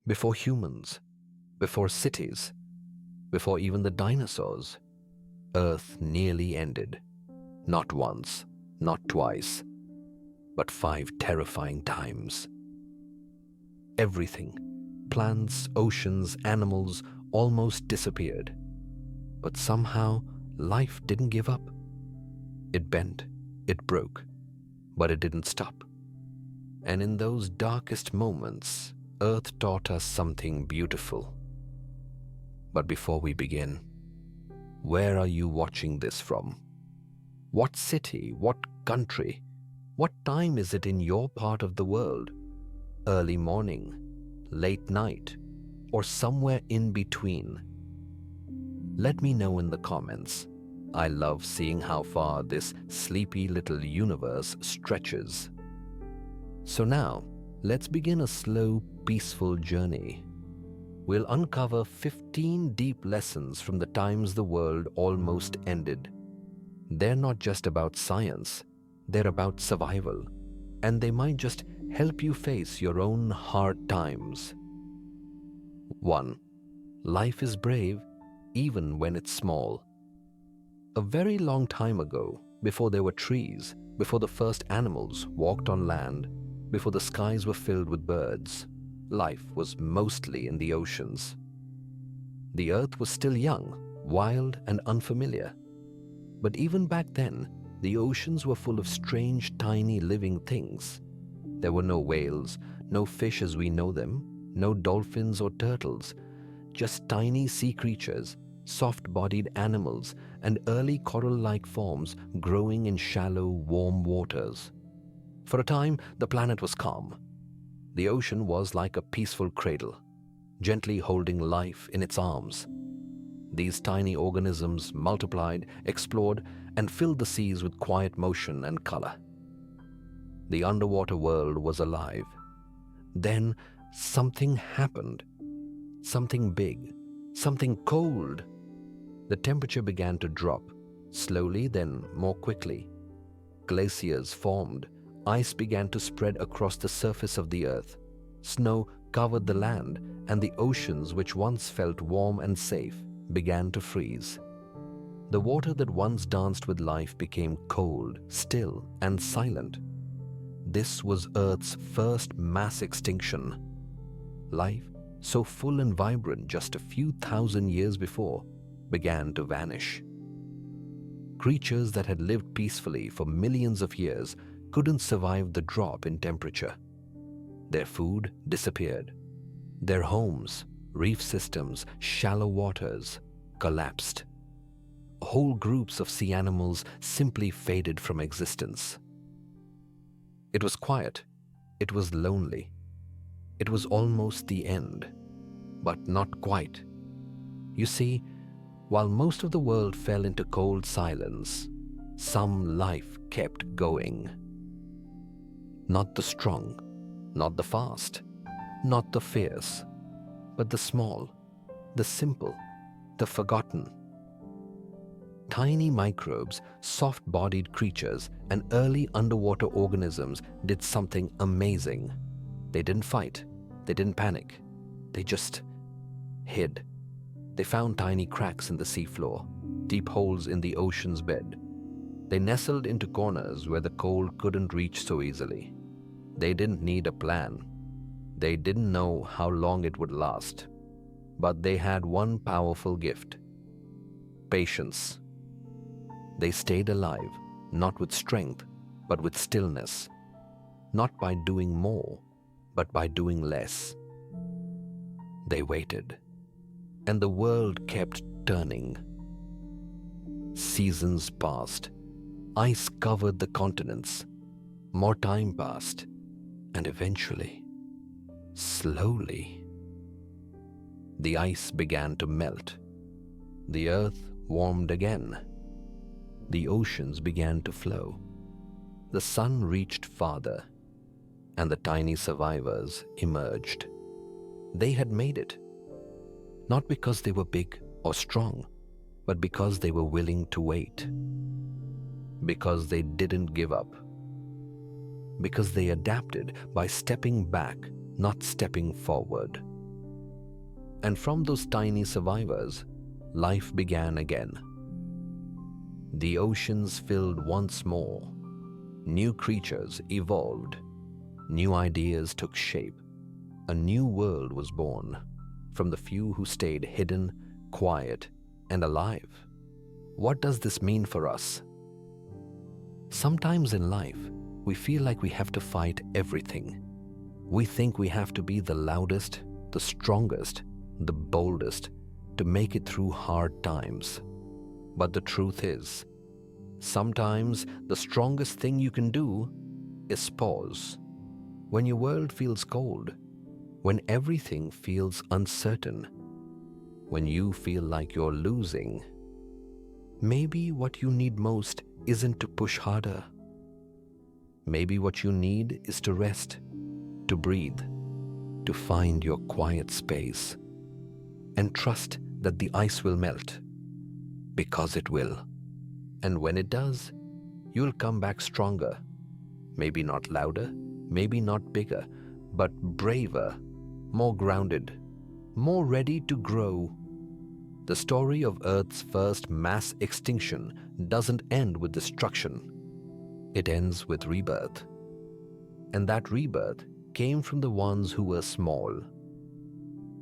Before humans, before cities, before even the dinosaurs, Earth nearly ended. Not once, not twice, but 5 terrifying times. Everything, plants, oceans, animals, almost disappeared. But somehow, life didn't give up. It bent, it broke, but it didn't stop. And in those darkest moments, Earth taught us something beautiful. But before we begin, where are you watching this from? What city? What country? What time is it in your part of the world? Early morning, late night, or somewhere in between? Let me know in the comments. I love seeing how far this sleepy little universe stretches. So now, let's begin a slow, peaceful journey. We'll uncover 15 deep lessons from the times the world almost ended. They're not just about science, they're about survival, and they might just help you face your own hard times. 1. Life is brave even when it's small. A very long time ago, before there were trees, before the first animals walked on land, before the skies were filled with birds, life was mostly in the oceans. The earth was still young, wild, and unfamiliar. But even back then, the oceans were full of strange, tiny living things. There were no whales, no fish as we know them, no dolphins or turtles, just tiny sea creatures, soft-bodied animals, and early coral-like forms growing in shallow, warm waters. For a time, the planet was calm. The ocean was like a peaceful cradle, gently holding life in its arms. These tiny organisms multiplied, explored, and filled the seas with quiet motion and color. The underwater world was alive. Then something happened. Something big, something cold. The temperature began to drop, slowly then more quickly. Glaciers formed, ice began to spread across the surface of the earth. Snow covered the land, and the oceans, which once felt warm and safe, began to freeze. The water that once danced with life became cold, still, and silent. This was Earth's first mass extinction. Life, so full and vibrant just a few thousand years before, began to vanish. Creatures that had lived peacefully for millions of years couldn't survive the drop in temperature. Their food disappeared. Their homes, reef systems, shallow waters collapsed. Whole groups of sea animals simply faded from existence. It was quiet. It was lonely. It was almost the end, but not quite. You see, while most of the world fell into cold silence, some life kept going. Not the strong, not the fast, not the fierce, but the small, the simple, the forgotten. Tiny microbes, soft-bodied creatures, and early underwater organisms did something amazing. They didn't fight, they didn't panic, they just hid. They found tiny cracks in the seafloor, deep holes in the ocean's bed. They nestled into corners where the cold couldn't reach so easily. They didn't need a plan. They didn't know how long it would last. But they had one powerful gift: patience. They stayed alive, not with strength, but with stillness. Not by doing more, but by doing less. They waited, and the world kept turning. Seasons passed. Ice covered the continents. More time passed, and eventually, slowly, the ice began to melt. The earth warmed again. The oceans began to flow. The sun reached farther, and the tiny survivors emerged. They had made it, not because they were big or strong, but because they were willing to wait. Because they didn't give up. Because they adapted by stepping back, not stepping forward. And from those tiny survivors, life began again. The oceans filled once more. New creatures evolved. New ideas took shape. A new world was born from the few who stayed hidden, quiet, and alive. What does this mean for us? Sometimes in life, we feel like we have to fight everything. We think we have to be the loudest, the strongest, the boldest to make it through hard times. But the truth is, sometimes the strongest thing you can do is pause. When your world feels cold, when everything feels uncertain, when you feel like you're losing, maybe what you need most isn't to push harder. Maybe what you need is to rest, to breathe, to find your quiet space, and trust that the ice will melt, because it will. And when it does, you'll come back stronger. Maybe not louder, maybe not bigger, but braver, more grounded, more ready to grow. The story of Earth's first mass extinction doesn't end with destruction. It ends with rebirth. And that rebirth came from the ones who were small,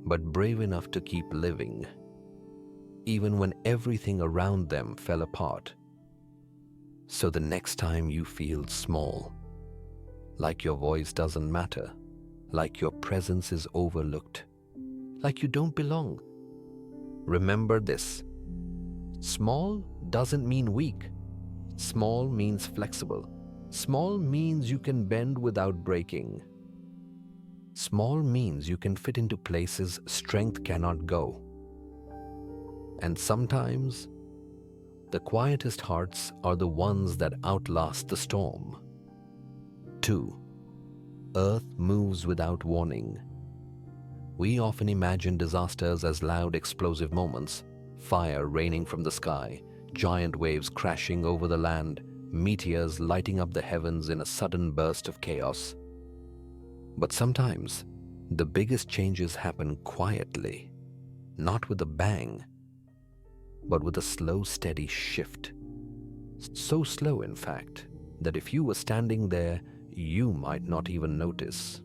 but brave enough to keep living, even when everything around them fell apart. So the next time you feel small, like your voice doesn't matter, like your presence is overlooked, like you don't belong, remember this: small doesn't mean weak. Small means flexible. Small means you can bend without breaking. Small means you can fit into places strength cannot go. And sometimes, the quietest hearts are the ones that outlast the storm. 2. Earth moves without warning. We often imagine disasters as loud explosive moments, fire raining from the sky, giant waves crashing over the land, meteors lighting up the heavens in a sudden burst of chaos. But sometimes, the biggest changes happen quietly, not with a bang, but with a slow, steady shift. So slow, in fact, that if you were standing there, you might not even notice.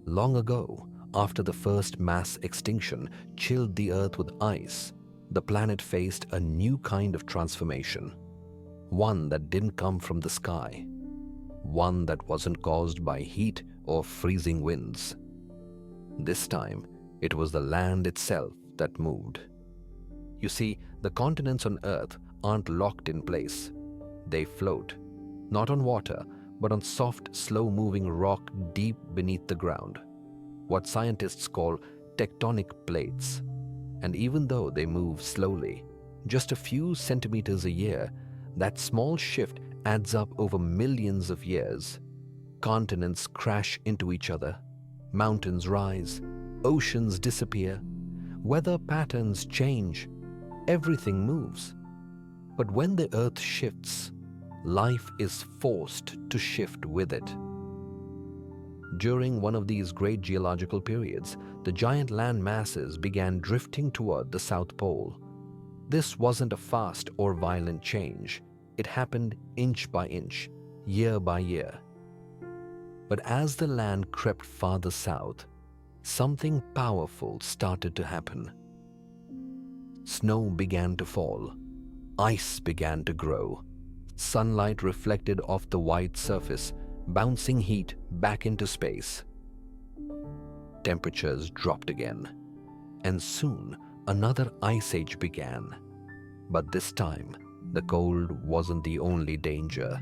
Long ago, after the first mass extinction chilled the Earth with ice, the planet faced a new kind of transformation. One that didn't come from the sky. One that wasn't caused by heat or freezing winds. This time, it was the land itself that moved. You see, the continents on Earth aren't locked in place. They float, not on water, but on soft, slow-moving rock deep beneath the ground, what scientists call tectonic plates. And even though they move slowly, just a few centimeters a year, that small shift adds up over millions of years. Continents crash into each other, mountains rise, oceans disappear, weather patterns change, everything moves. But when the Earth shifts, life is forced to shift with it. During one of these great geological periods, the giant land masses began drifting toward the South Pole. This wasn't a fast or violent change. It happened inch by inch, year by year. But as the land crept farther south, something powerful started to happen. Snow began to fall. Ice began to grow. Sunlight reflected off the white surface, bouncing heat back into space. Temperatures dropped again, and soon another ice age began. But this time, the cold wasn't the only danger.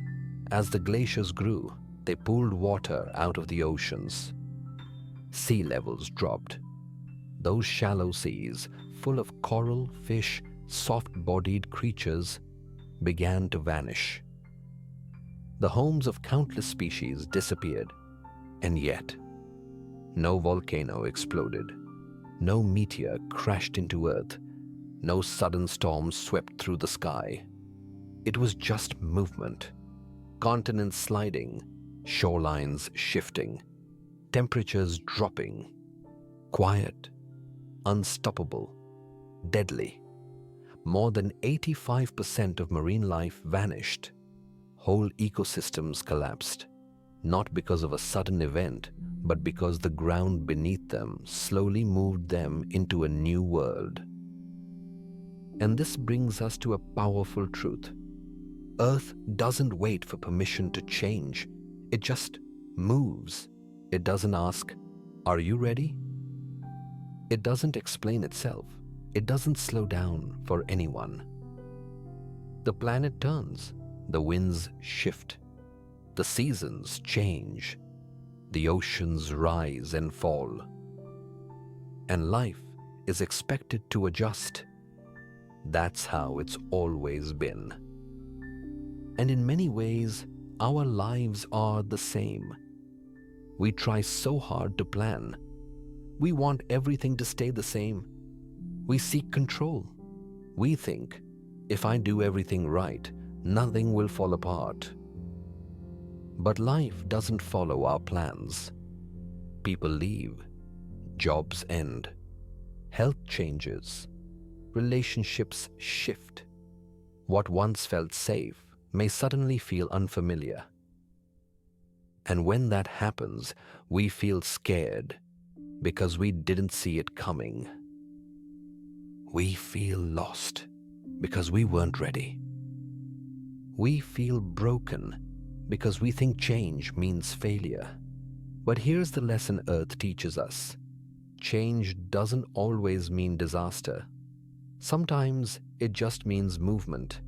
As the glaciers grew, they pulled water out of the oceans. Sea levels dropped. Those shallow seas, full of coral, fish, soft-bodied creatures, began to vanish. The homes of countless species disappeared, and yet, no volcano exploded, no meteor crashed into Earth, no sudden storm swept through the sky. It was just movement, continents sliding, shorelines shifting, temperatures dropping, quiet, unstoppable, deadly. More than 85% of marine life vanished. Whole ecosystems collapsed, not because of a sudden event, but because the ground beneath them slowly moved them into a new world. And this brings us to a powerful truth. Earth doesn't wait for permission to change. It just moves. It doesn't ask, "Are you ready?" It doesn't explain itself. It doesn't slow down for anyone. The planet turns. The winds shift. The seasons change. The oceans rise and fall. And life is expected to adjust. That's how it's always been. And in many ways, our lives are the same. We try so hard to plan. We want everything to stay the same. We seek control. We think, if I do everything right, nothing will fall apart. But life doesn't follow our plans. People leave. Jobs end. Health changes. Relationships shift. What once felt safe may suddenly feel unfamiliar. And when that happens, we feel scared because we didn't see it coming. We feel lost because we weren't ready. We feel broken because we think change means failure. But here's the lesson Earth teaches us. Change doesn't always mean disaster. Sometimes it just means movement.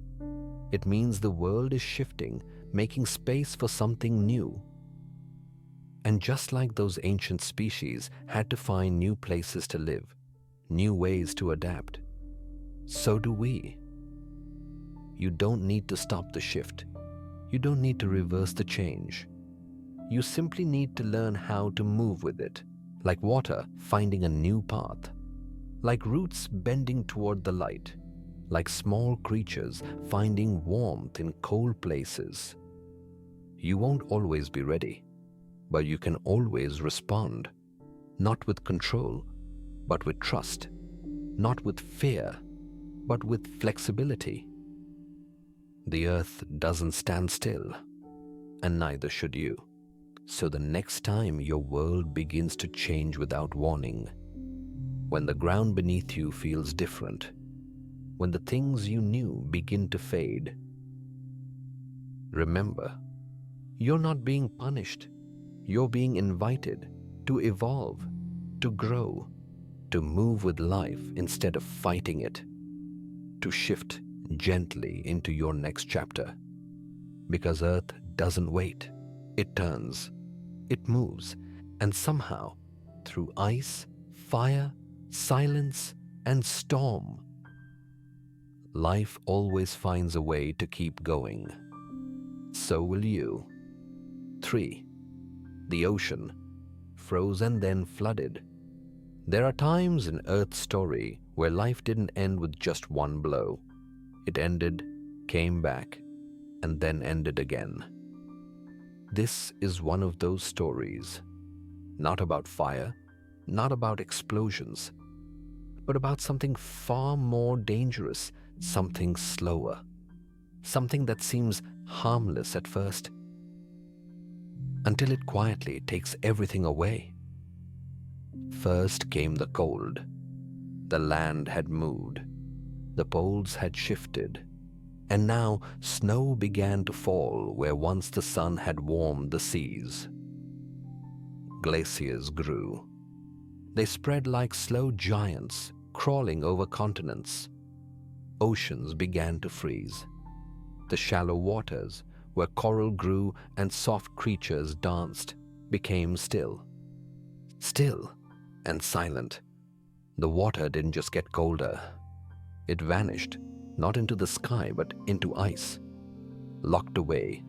It means the world is shifting, making space for something new. And just like those ancient species had to find new places to live, new ways to adapt, so do we. You don't need to stop the shift. You don't need to reverse the change. You simply need to learn how to move with it, like water finding a new path, like roots bending toward the light, like small creatures finding warmth in cold places. You won't always be ready, but you can always respond, not with control, but with trust, not with fear, but with flexibility. The earth doesn't stand still, and neither should you. So the next time your world begins to change without warning, when the ground beneath you feels different, when the things you knew begin to fade, remember, you're not being punished. You're being invited to evolve, to grow, to move with life instead of fighting it, to shift gently into your next chapter. Because Earth doesn't wait. It turns, it moves, and somehow, through ice, fire, silence, and storm, life always finds a way to keep going. So will you. 3. The ocean, froze and then flooded. There are times in Earth's story where life didn't end with just one blow. It ended, came back, and then ended again. This is one of those stories, not about fire, not about explosions, but about something far more dangerous, something slower, something that seems harmless at first, until it quietly takes everything away. First came the cold. The land had moved. The poles had shifted. And now snow began to fall where once the sun had warmed the seas. Glaciers grew. They spread like slow giants, crawling over continents. Oceans began to freeze. The shallow waters, where coral grew and soft creatures danced, became still. Still and silent. The water didn't just get colder. It vanished, not into the sky but into ice, locked away,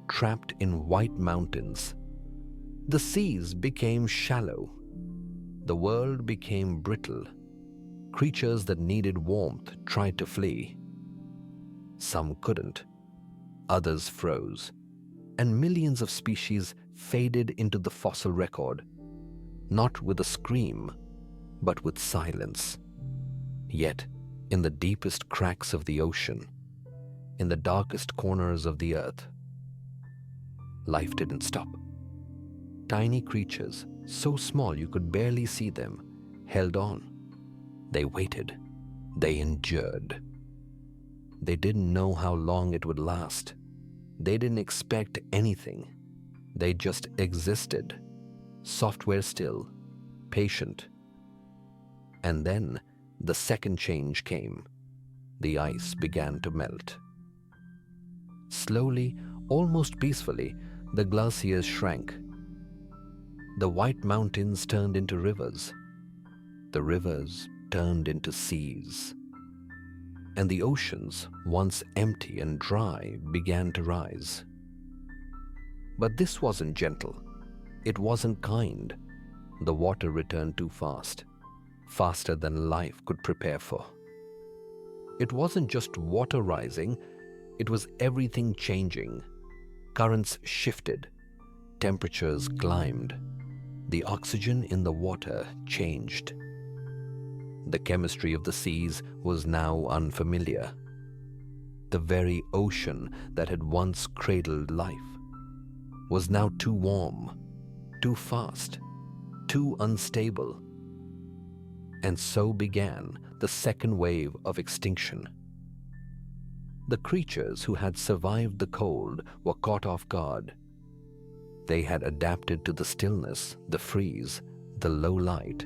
trapped in white mountains. The seas became shallow. The world became brittle. Creatures that needed warmth tried to flee. Some couldn't. Others froze. And millions of species faded into the fossil record, not with a scream, but with silence. Yet, in the deepest cracks of the ocean, in the darkest corners of the earth, life didn't stop. Tiny creatures, so small you could barely see them, held on. They waited. They endured. They didn't know how long it would last. They didn't expect anything. They just existed, software still, patient. And then the second change came. The ice began to melt. Slowly, almost peacefully, the glaciers shrank. The white mountains turned into rivers. The rivers turned into seas. And the oceans, once empty and dry, began to rise. But this wasn't gentle. It wasn't kind. The water returned too fast, faster than life could prepare for. It wasn't just water rising, it was everything changing. Currents shifted, temperatures climbed, the oxygen in the water changed. The chemistry of the seas was now unfamiliar. The very ocean that had once cradled life was now too warm, too fast, too unstable. And so began the second wave of extinction. The creatures who had survived the cold were caught off guard. They had adapted to the stillness, the freeze, the low light.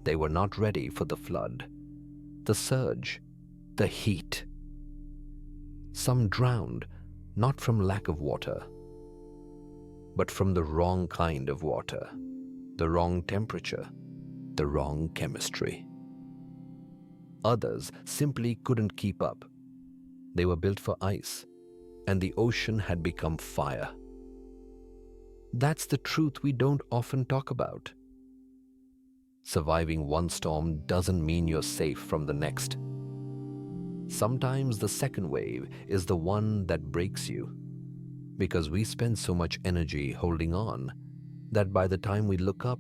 They were not ready for the flood, the surge, the heat. Some drowned, not from lack of water, but from the wrong kind of water, the wrong temperature, the wrong chemistry. Others simply couldn't keep up. They were built for ice, and the ocean had become fire. That's the truth we don't often talk about. Surviving one storm doesn't mean you're safe from the next. Sometimes the second wave is the one that breaks you, because we spend so much energy holding on that by the time we look up,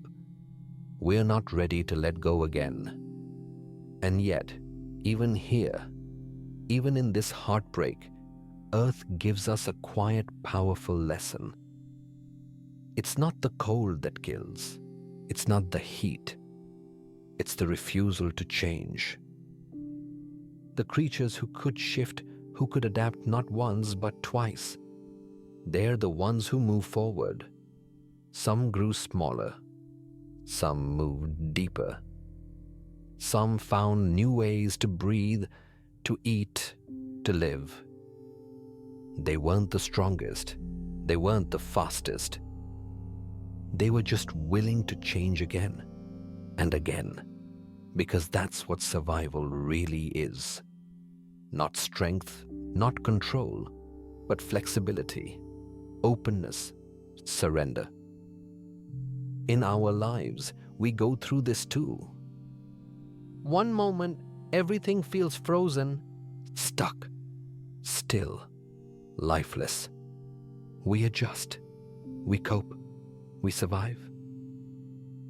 we're not ready to let go again. And yet, even here, even in this heartbreak, Earth gives us a quiet, powerful lesson. It's not the cold that kills. It's not the heat. It's the refusal to change. The creatures who could shift, who could adapt not once but twice, they're the ones who move forward. Some grew smaller. Some moved deeper. Some found new ways to breathe, to eat, to live. They weren't the strongest. They weren't the fastest. They were just willing to change again and again, because that's what survival really is. Not strength, not control, but flexibility, openness, surrender. In our lives, we go through this too. One moment, everything feels frozen, stuck, still, lifeless. We adjust, we cope, we survive.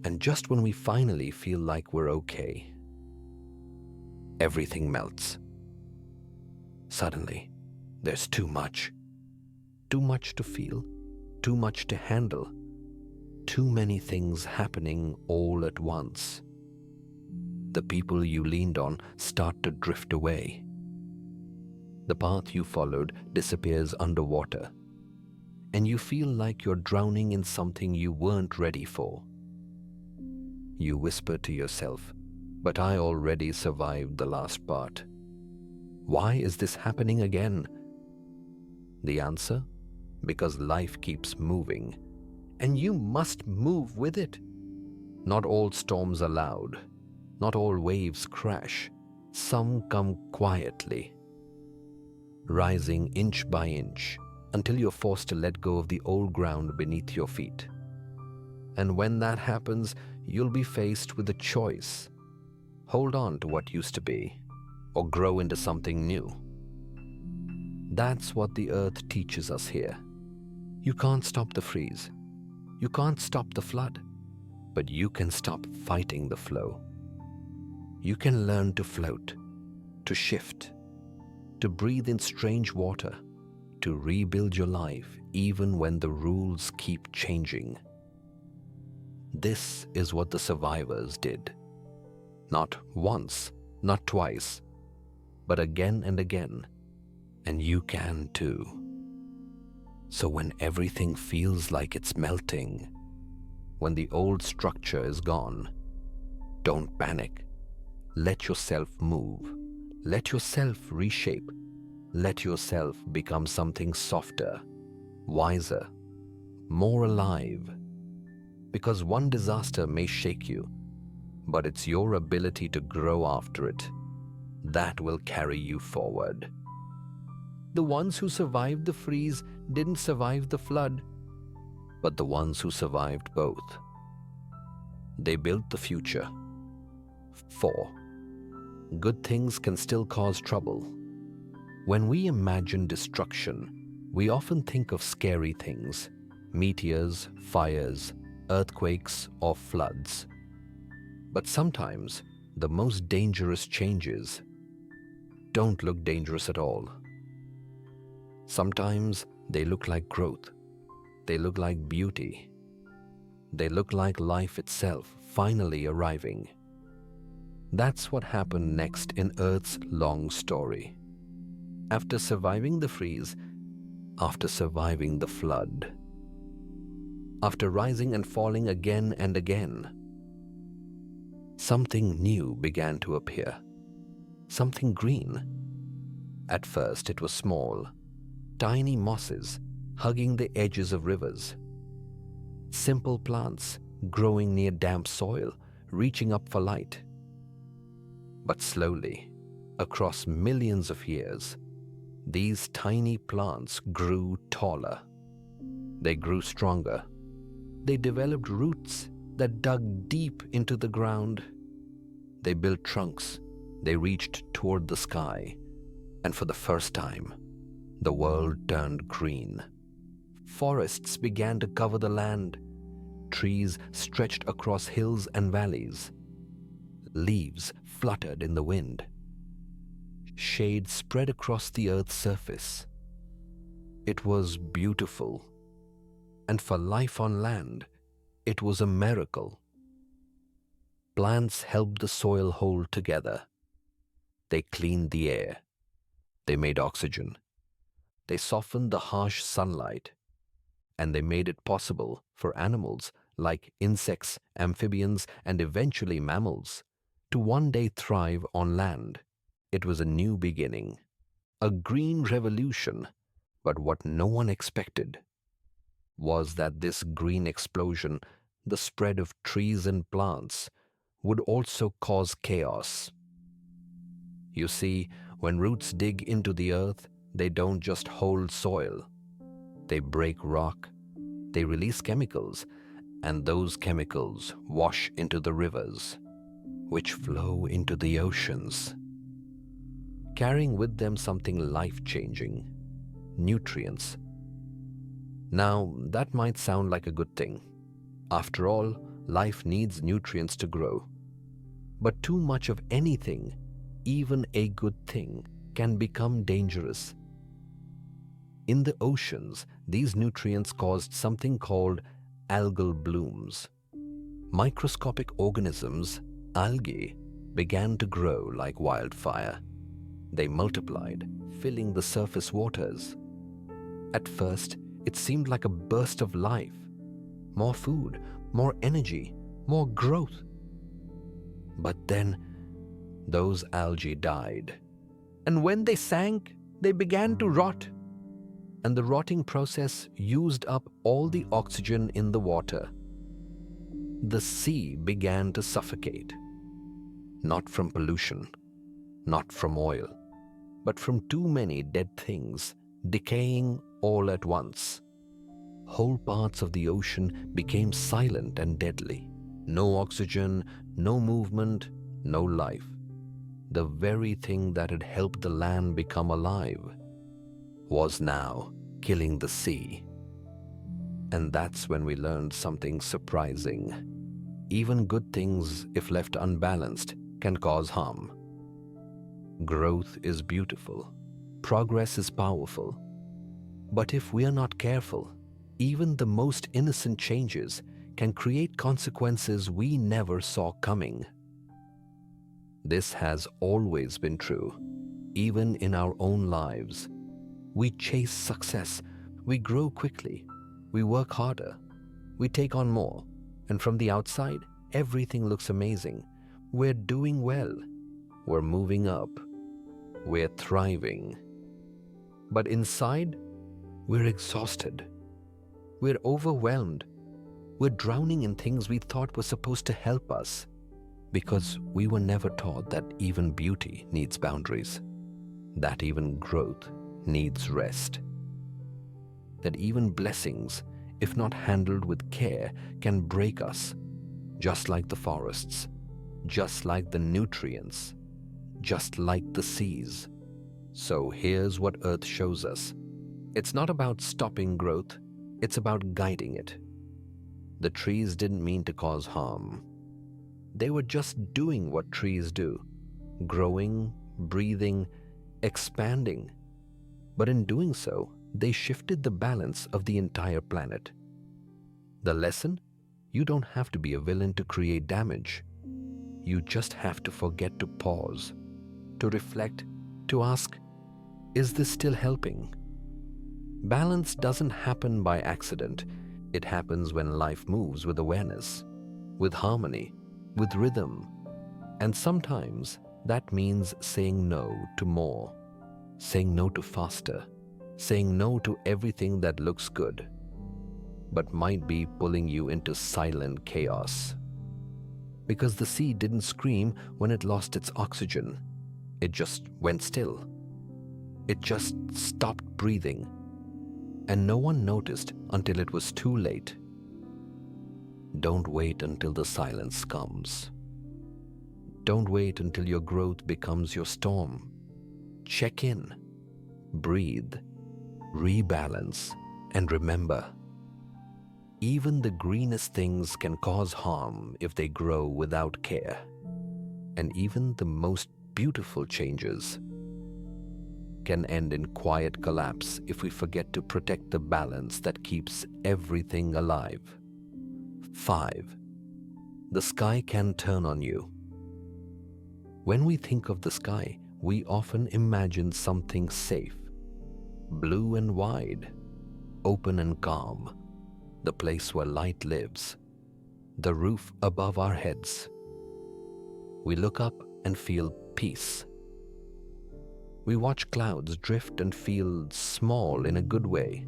And just when we finally feel like we're okay, everything melts. Suddenly, there's too much to feel, too much to handle, too many things happening all at once. The people you leaned on start to drift away. The path you followed disappears underwater, and you feel like you're drowning in something you weren't ready for. You whisper to yourself, "But I already survived the last part. Why is this happening again?" The answer? Because life keeps moving, and you must move with it. Not all storms are loud. Not all waves crash. Some come quietly, rising inch by inch until you're forced to let go of the old ground beneath your feet. And when that happens, you'll be faced with a choice. Hold on to what used to be, or grow into something new. That's what the earth teaches us here. You can't stop the freeze. You can't stop the flood. But you can stop fighting the flow. You can learn to float, to shift, to breathe in strange water, to rebuild your life even when the rules keep changing. This is what the survivors did. Not once, not twice, but again and again. And you can too. So when everything feels like it's melting, when the old structure is gone, don't panic. Let yourself move. Let yourself reshape. Let yourself become something softer, wiser, more alive. Because one disaster may shake you, but it's your ability to grow after it that will carry you forward. The ones who survived the freeze didn't survive the flood, but the ones who survived both. They built the future. 4. Good things can still cause trouble. When we imagine destruction, we often think of scary things: meteors, fires, earthquakes, or floods. But sometimes the most dangerous changes don't look dangerous at all. Sometimes they look like growth. They look like beauty. They look like life itself finally arriving. That's what happened next in Earth's long story. After surviving the freeze, after surviving the flood, after rising and falling again and again, something new began to appear. Something green. At first it was small, tiny mosses hugging the edges of rivers. Simple plants growing near damp soil, reaching up for light. But slowly, across millions of years, these tiny plants grew taller. They grew stronger. They developed roots that dug deep into the ground. They built trunks. They reached toward the sky. And for the first time, the world turned green. Forests began to cover the land. Trees stretched across hills and valleys. Leaves fluttered in the wind. Shade spread across the earth's surface. It was beautiful. And for life on land, it was a miracle. Plants helped the soil hold together. They cleaned the air. They made oxygen. They softened the harsh sunlight. And they made it possible for animals like insects, amphibians, and eventually mammals to one day thrive on land. It was a new beginning, a green revolution. But what no one expected was that this green explosion, the spread of trees and plants, would also cause chaos. You see, when roots dig into the earth, they don't just hold soil. They break rock, they release chemicals, and those chemicals wash into the rivers, which flow into the oceans, carrying with them something life-changing: nutrients. Now, that might sound like a good thing. After all, life needs nutrients to grow. But too much of anything, even a good thing, can become dangerous. In the oceans, these nutrients caused something called algal blooms. Microscopic organisms, algae, began to grow like wildfire. They multiplied, filling the surface waters. At first, it seemed like a burst of life. More food, more energy, more growth. But then, those algae died. And when they sank, they began to rot. And the rotting process used up all the oxygen in the water. The sea began to suffocate. Not from pollution, not from oil, but from too many dead things decaying all at once. Whole parts of the ocean became silent and deadly. No oxygen, no movement, no life. The very thing that had helped the land become alive was now killing the sea. And that's when we learned something surprising. Even good things, if left unbalanced, can cause harm. Growth is beautiful. Progress is powerful. But if we are not careful, even the most innocent changes can create consequences we never saw coming. This has always been true, even in our own lives. We chase success, we grow quickly, we work harder, we take on more, and from the outside, everything looks amazing. We're doing well, we're moving up, we're thriving. But inside, we're exhausted, we're overwhelmed, we're drowning in things we thought were supposed to help us, because we were never taught that even beauty needs boundaries, that even growth needs rest, that even blessings, if not handled with care, can break us, just like the forests, just like the nutrients, just like the seas. So here's what Earth shows us. It's not about stopping growth, it's about guiding it. The trees didn't mean to cause harm. They were just doing what trees do, growing, breathing, expanding. But in doing so, they shifted the balance of the entire planet. The lesson? You don't have to be a villain to create damage. You just have to forget to pause, to reflect, to ask, is this still helping? Balance doesn't happen by accident. It happens when life moves with awareness, with harmony, with rhythm. And sometimes that means saying no to more, saying no to faster, saying no to everything that looks good, but might be pulling you into silent chaos. Because the sea didn't scream when it lost its oxygen. It just went still. It just stopped breathing. And no one noticed until it was too late. Don't wait until the silence comes. Don't wait until your growth becomes your storm. Check in, breathe, rebalance, and remember, even the greenest things can cause harm if they grow without care. And even the most beautiful changes can end in quiet collapse if we forget to protect the balance that keeps everything alive. 5. The sky can turn on you. When we think of the sky, we often imagine something safe, blue and wide, open and calm, the place where light lives, the roof above our heads. We look up and feel peace. We watch clouds drift and feel small in a good way.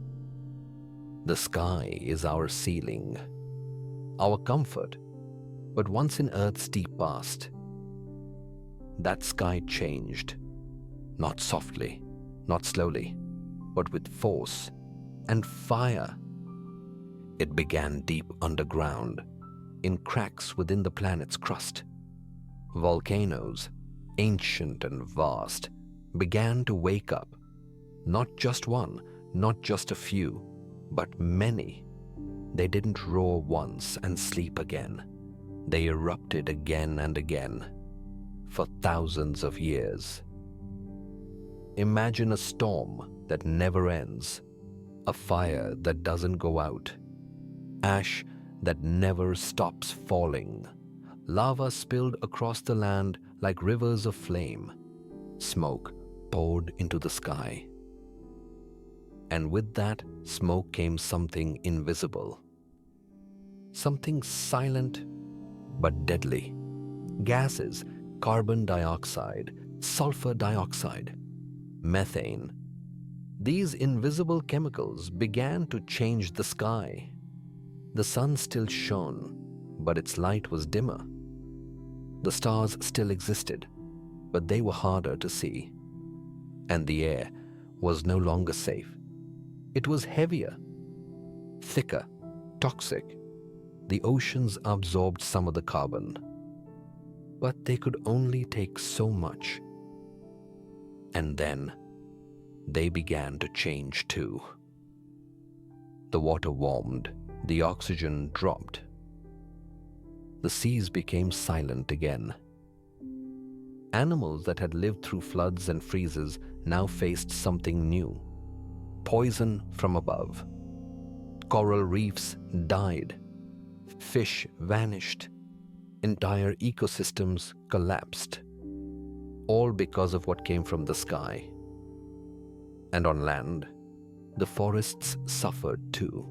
The sky is our ceiling, our comfort. But once in Earth's deep past, that sky changed, not softly, not slowly, but with force and fire. It began deep underground, in cracks within the planet's crust. Volcanoes, ancient and vast, began to wake up. Not just one, not just a few, but many. They didn't roar once and sleep again. They erupted again and again, for thousands of years. Imagine a storm that never ends, a fire that doesn't go out, ash that never stops falling, lava spilled across the land like rivers of flame, smoke poured into the sky. And with that smoke came something invisible, something silent but deadly. Gases, carbon dioxide, sulfur dioxide, methane. These invisible chemicals began to change the sky. The sun still shone, but its light was dimmer. The stars still existed, but they were harder to see. And the air was no longer safe. It was heavier, thicker, toxic. The oceans absorbed some of the carbon, but they could only take so much. And then they began to change too. The water warmed, the oxygen dropped. the seas became silent again. Animals that had lived through floods and freezes now faced something new: poison from above. Coral reefs died, fish vanished, entire ecosystems collapsed, all because of what came from the sky. And on land, the forests suffered too.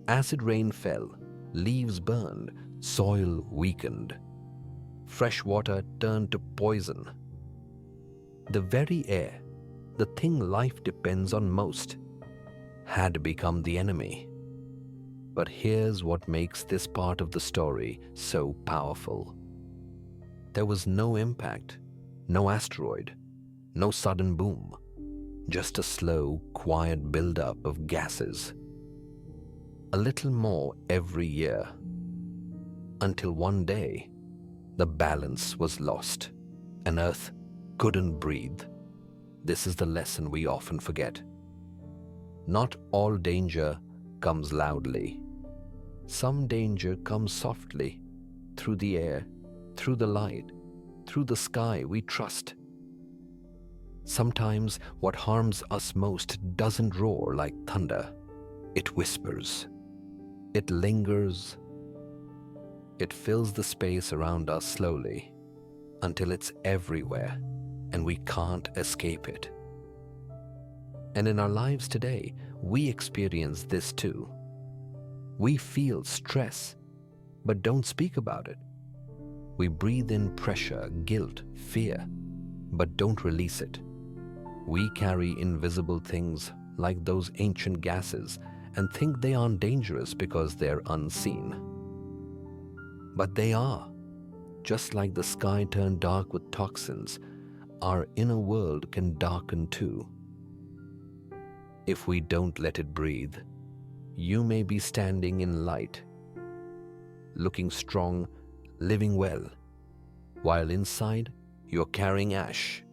Acid rain fell, leaves burned, soil weakened. Fresh water turned to poison. The very air, the thing life depends on most, had become the enemy. But here's what makes this part of the story so powerful. There was no impact, no asteroid, no sudden boom, just a slow, quiet buildup of gases. A little more every year, until one day, the balance was lost and Earth couldn't breathe. This is the lesson we often forget. Not all danger comes loudly. Some danger comes softly, through the air, through the light, through the sky we trust. Sometimes what harms us most doesn't roar like thunder. It whispers. It lingers. It fills the space around us slowly until it's everywhere and we can't escape it. And in our lives today, we experience this too. We feel stress, but don't speak about it. We breathe in pressure, guilt, fear, but don't release it. We carry invisible things like those ancient gases and think they aren't dangerous because they're unseen. But they are. Just like the sky turned dark with toxins, our inner world can darken too. If we don't let it breathe, you may be standing in light, looking strong, living well, while inside you're carrying ash,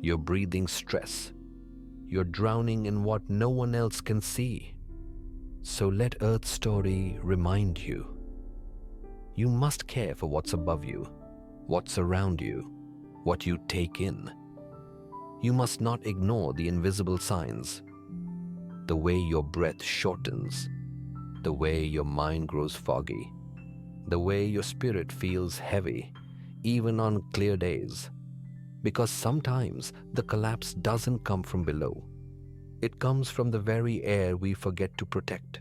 you're breathing stress, you're drowning in what no one else can see. So let Earth's story remind you. You must care for what's above you, what's around you, what you take in. You must not ignore the invisible signs. The way your breath shortens, the way your mind grows foggy, the way your spirit feels heavy, even on clear days. Because sometimes the collapse doesn't come from below. It comes from the very air we forget to protect.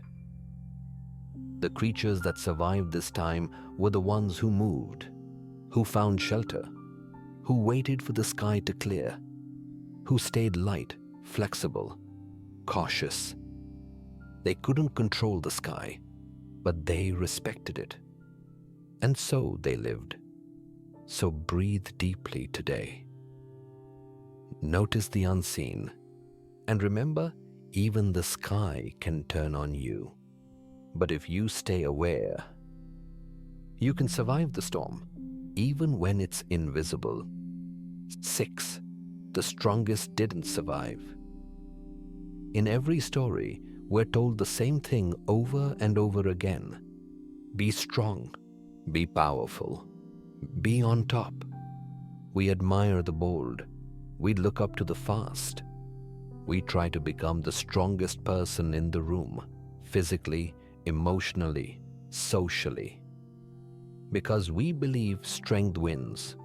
The creatures that survived this time were the ones who moved, who found shelter, who waited for the sky to clear, who stayed light, flexible, cautious. They couldn't control the sky, but they respected it. And so they lived. So breathe deeply today. Notice the unseen, and remember, even the sky can turn on you. But if you stay aware, you can survive the storm, even when it's invisible. 6. The strongest didn't survive. In every story, we're told the same thing over and over again. Be strong, be powerful, be on top. We admire the bold. We look up to the fast. We try to become the strongest person in the room, physically, emotionally, socially. Because we believe strength wins.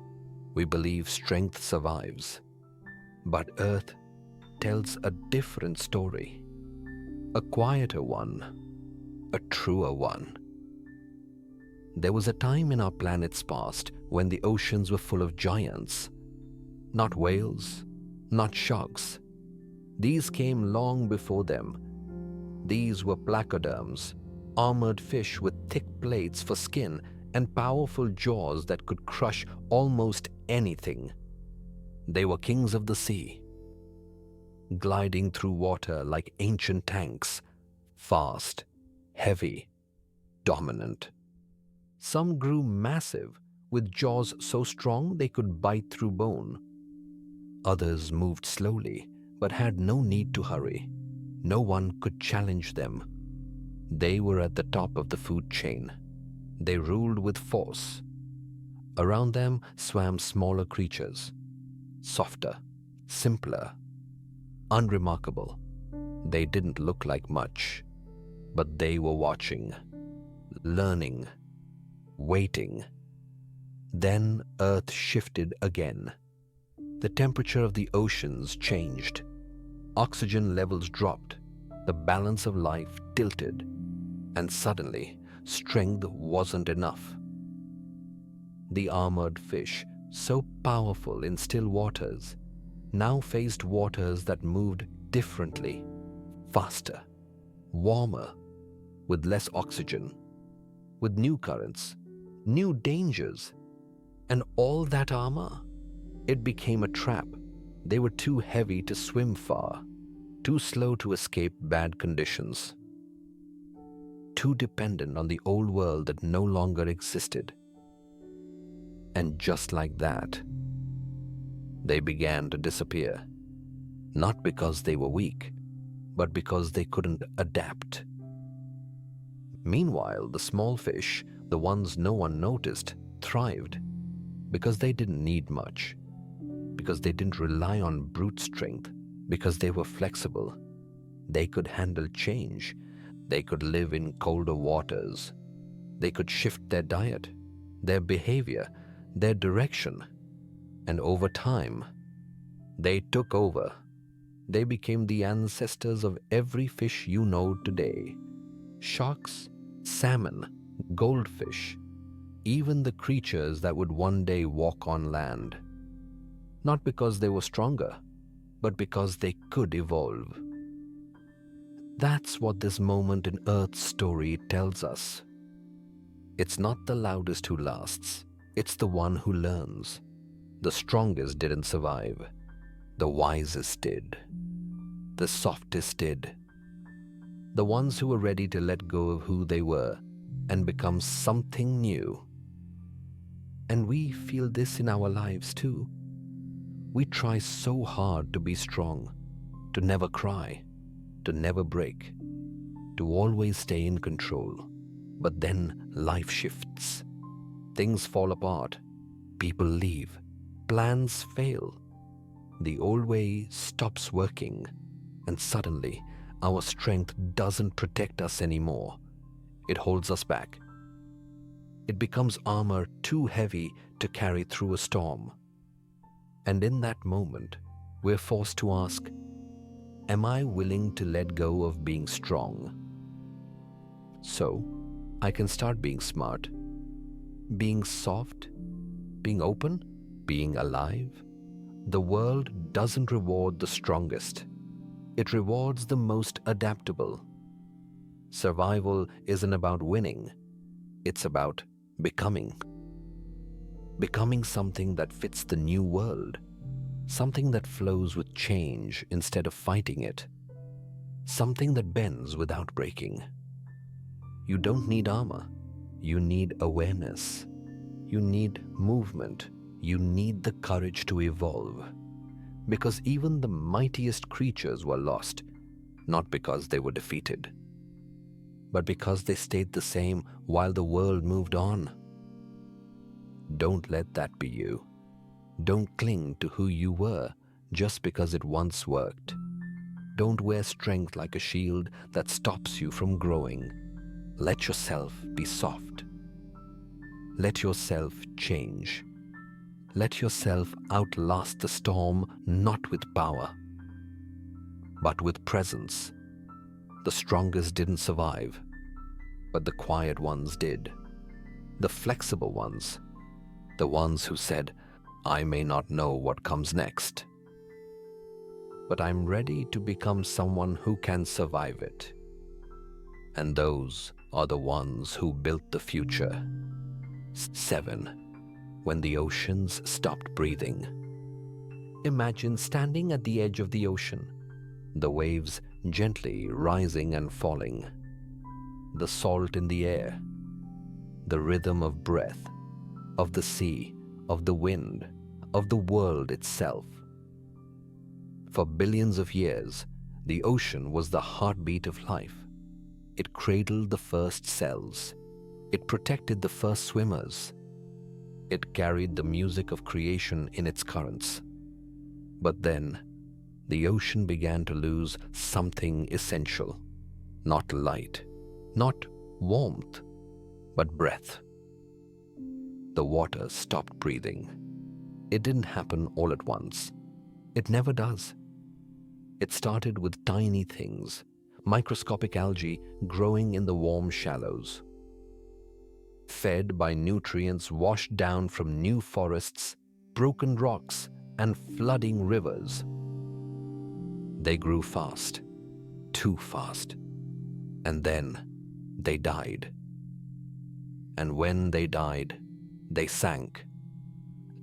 We believe strength survives. But Earth tells a different story. A quieter one. A truer one. There was a time in our planet's past when the oceans were full of giants. Not whales, not sharks. These came long before them. These were placoderms, armored fish with thick plates for skin and powerful jaws that could crush almost anything. They were kings of the sea, gliding through water like ancient tanks, fast, heavy, dominant. Some grew massive, with jaws so strong they could bite through bone. Others moved slowly, but had no need to hurry. No one could challenge them. They were at the top of the food chain. They ruled with force. Around them swam smaller creatures, softer, simpler, unremarkable. They didn't look like much, but they were watching, learning, waiting. Then Earth shifted again. The temperature of the oceans changed. Oxygen levels dropped. The balance of life tilted. And suddenly, strength wasn't enough. The armored fish, so powerful in still waters, now faced waters that moved differently, faster, warmer, with less oxygen, with new currents, new dangers. And all that armor, it became a trap. They were too heavy to swim far, too slow to escape bad conditions, too dependent on the old world that no longer existed. And just like that, they began to disappear. Not because they were weak, but because they couldn't adapt. Meanwhile, the small fish, the ones no one noticed, thrived because they didn't need much, because they didn't rely on brute strength, because they were flexible. They could handle change. They could live in colder waters. They could shift their diet, their behavior, their direction. And over time, they took over. They became the ancestors of every fish you know today. Sharks, salmon, goldfish, even the creatures that would one day walk on land. Not because they were stronger, but because they could evolve. That's what this moment in Earth's story tells us. It's not the loudest who lasts, it's the one who learns. The strongest didn't survive. The wisest did. The softest did. The ones who were ready to let go of who they were and become something new. And we feel this in our lives too. We try so hard to be strong, to never cry, to never break, to always stay in control. But then life shifts. Things fall apart. People leave. Plans fail. The old way stops working. And suddenly, our strength doesn't protect us anymore. It holds us back. It becomes armor too heavy to carry through a storm. And in that moment, we're forced to ask, am I willing to let go of being strong? So, I can start being smart, being soft, being open, being alive. The world doesn't reward the strongest. It rewards the most adaptable. Survival isn't about winning. It's about becoming. Becoming something that fits the new world. Something that flows with change instead of fighting it. Something that bends without breaking. You don't need armor. You need awareness. You need movement. You need the courage to evolve. Because even the mightiest creatures were lost, not because they were defeated, but because they stayed the same while the world moved on. Don't let that be you. Don't cling to who you were just because it once worked. Don't wear strength like a shield that stops you from growing. Let yourself be soft. Let yourself change. Let yourself outlast the storm, not with power, but with presence. The strongest didn't survive, but the quiet ones did. The flexible ones, the ones who said, I may not know what comes next, but I'm ready to become someone who can survive it. And those are the ones who built the future. 7. When the oceans stopped breathing. Imagine standing at the edge of the ocean, the waves gently rising and falling, the salt in the air, the rhythm of breath, of the sea, of the wind, of the world itself. For billions of years, the ocean was the heartbeat of life. It cradled the first cells. It protected the first swimmers. It carried the music of creation in its currents. But then, the ocean began to lose something essential. Not light, not warmth, but breath. The water stopped breathing. It didn't happen all at once. It never does. It started with tiny things, microscopic algae growing in the warm shallows. Fed by nutrients washed down from new forests, broken rocks, and flooding rivers. They grew fast, too fast, and then they died. And when they died, they sank,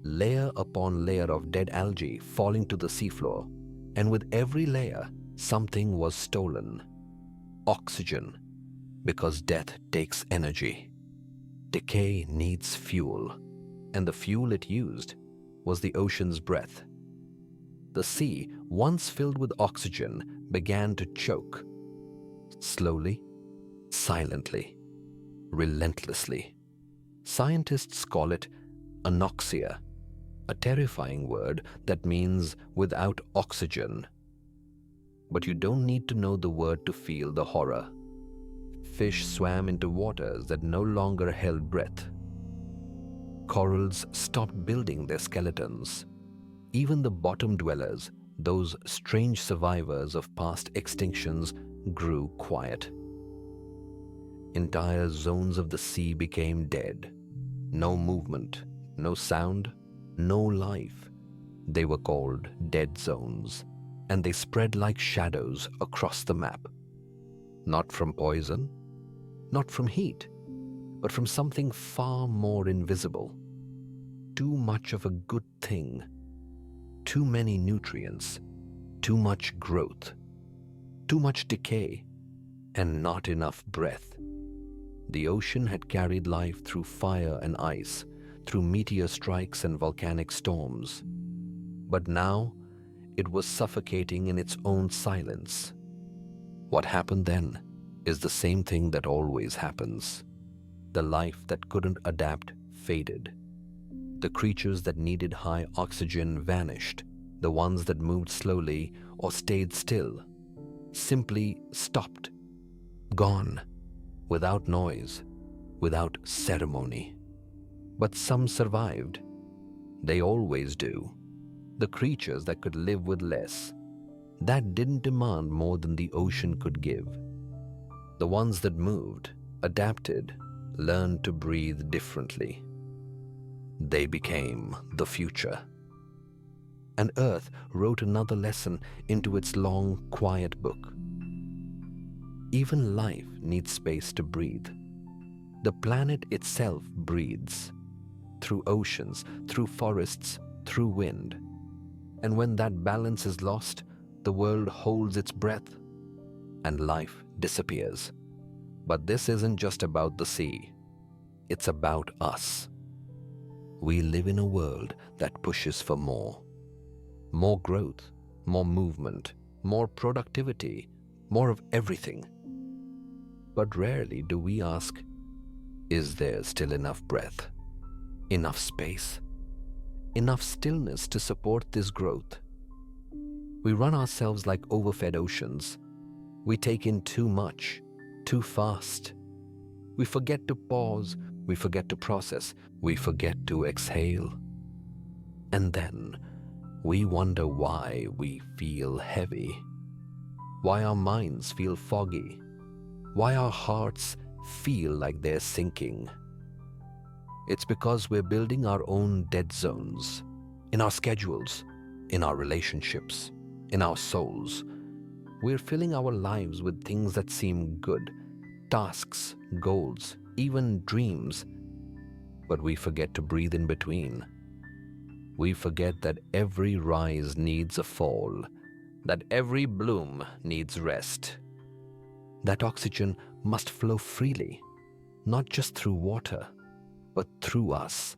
layer upon layer of dead algae falling to the seafloor, and with every layer, something was stolen. Oxygen, because death takes energy. Decay needs fuel, and the fuel it used was the ocean's breath. The sea, once filled with oxygen, began to choke. Slowly, silently, relentlessly. Scientists call it anoxia, a terrifying word that means without oxygen. But you don't need to know the word to feel the horror. Fish swam into waters that no longer held breath. Corals stopped building their skeletons. Even the bottom dwellers, those strange survivors of past extinctions, grew quiet. Entire zones of the sea became dead. No movement, no sound, no life. They were called dead zones, and they spread like shadows across the map. Not from poison, not from heat, but from something far more invisible. Too much of a good thing, too many nutrients, too much growth, too much decay, and not enough breath. The ocean had carried life through fire and ice, through meteor strikes and volcanic storms. But now, it was suffocating in its own silence. What happened then is the same thing that always happens. The life that couldn't adapt faded. The creatures that needed high oxygen vanished. The ones that moved slowly or stayed still simply stopped, gone, without noise, without ceremony. But some survived. They always do. The creatures that could live with less, that didn't demand more than the ocean could give. The ones that moved, adapted, learned to breathe differently. They became the future. And Earth wrote another lesson into its long, quiet book. Even life needs space to breathe. The planet itself breathes, through oceans, through forests, through wind. And when that balance is lost, the world holds its breath, and life disappears. But this isn't just about the sea. It's about us. We live in a world that pushes for more. More growth, more movement, more productivity, more of everything. But rarely do we ask, is there still enough breath, enough space, enough stillness to support this growth? We run ourselves like overfed oceans. We take in too much, too fast. We forget to pause, we forget to process, we forget to exhale. And then we wonder why we feel heavy, why our minds feel foggy, why our hearts feel like they're sinking. It's because we're building our own dead zones, in our schedules, in our relationships, in our souls. We're filling our lives with things that seem good, tasks, goals, even dreams. But we forget to breathe in between. We forget that every rise needs a fall, that every bloom needs rest. That oxygen must flow freely, not just through water, but through us.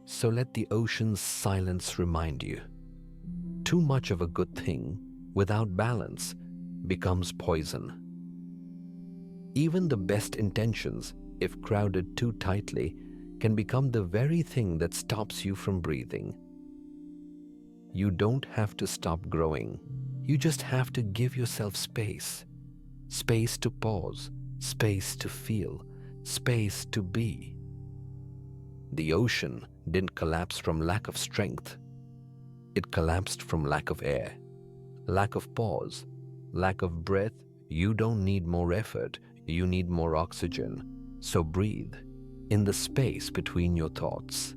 So let the ocean's silence remind you. Too much of a good thing, without balance, becomes poison. Even the best intentions if crowded too tightly, can become the very thing that stops you from breathing. You don't have to stop growing. You just have to give yourself space. Space to pause, space to feel, space to be. The ocean didn't collapse from lack of strength. It collapsed from lack of air, lack of pause, lack of breath. You don't need more effort, you need more oxygen. So breathe in the space between your thoughts,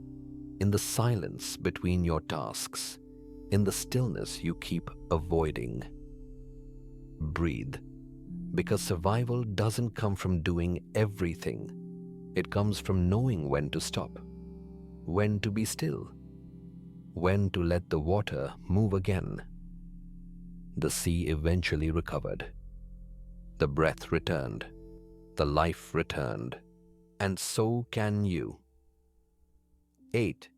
in the silence between your tasks, in the stillness you keep avoiding. Breathe, because survival doesn't come from doing everything. It comes from knowing when to stop, when to be still, when to let the water move again. The sea eventually recovered. The breath returned. The life returned. And so can you. 8.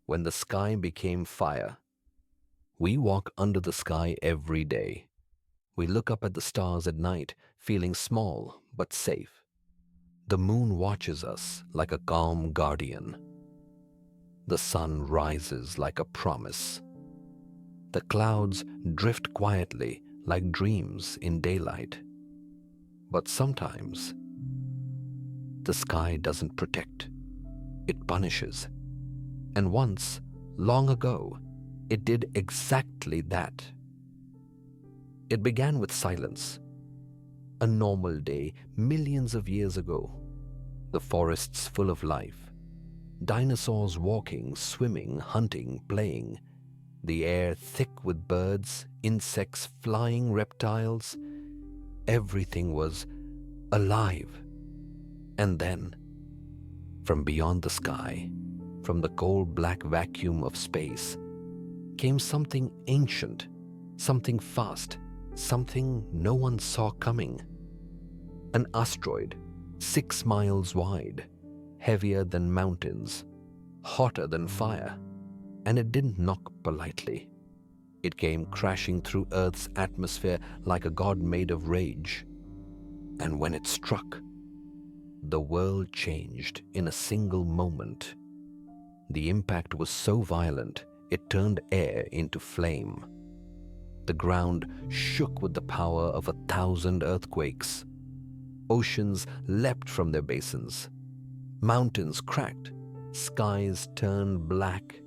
When the sky became fire. We walk under the sky every day. We look up at the stars at night, feeling small but safe. The moon watches us like a calm guardian. The sun rises like a promise. The clouds drift quietly like dreams in daylight. But sometimes, the sky doesn't protect. It punishes. And once, long ago, it did exactly that. It began with silence. A normal day millions of years ago. The forests full of life. Dinosaurs walking, swimming, hunting, playing. The air thick with birds, insects, flying reptiles. Everything was alive. And then, from beyond the sky, from the cold black vacuum of space, came something ancient, something fast, something no one saw coming. An asteroid, 6 miles wide, heavier than mountains, hotter than fire, and it didn't knock politely. It came crashing through Earth's atmosphere like a god made of rage. And when it struck, the world changed in a single moment. The impact was so violent, it turned air into flame. The ground shook with the power of 1,000 earthquakes. Oceans leapt from their basins. Mountains cracked. Skies turned black.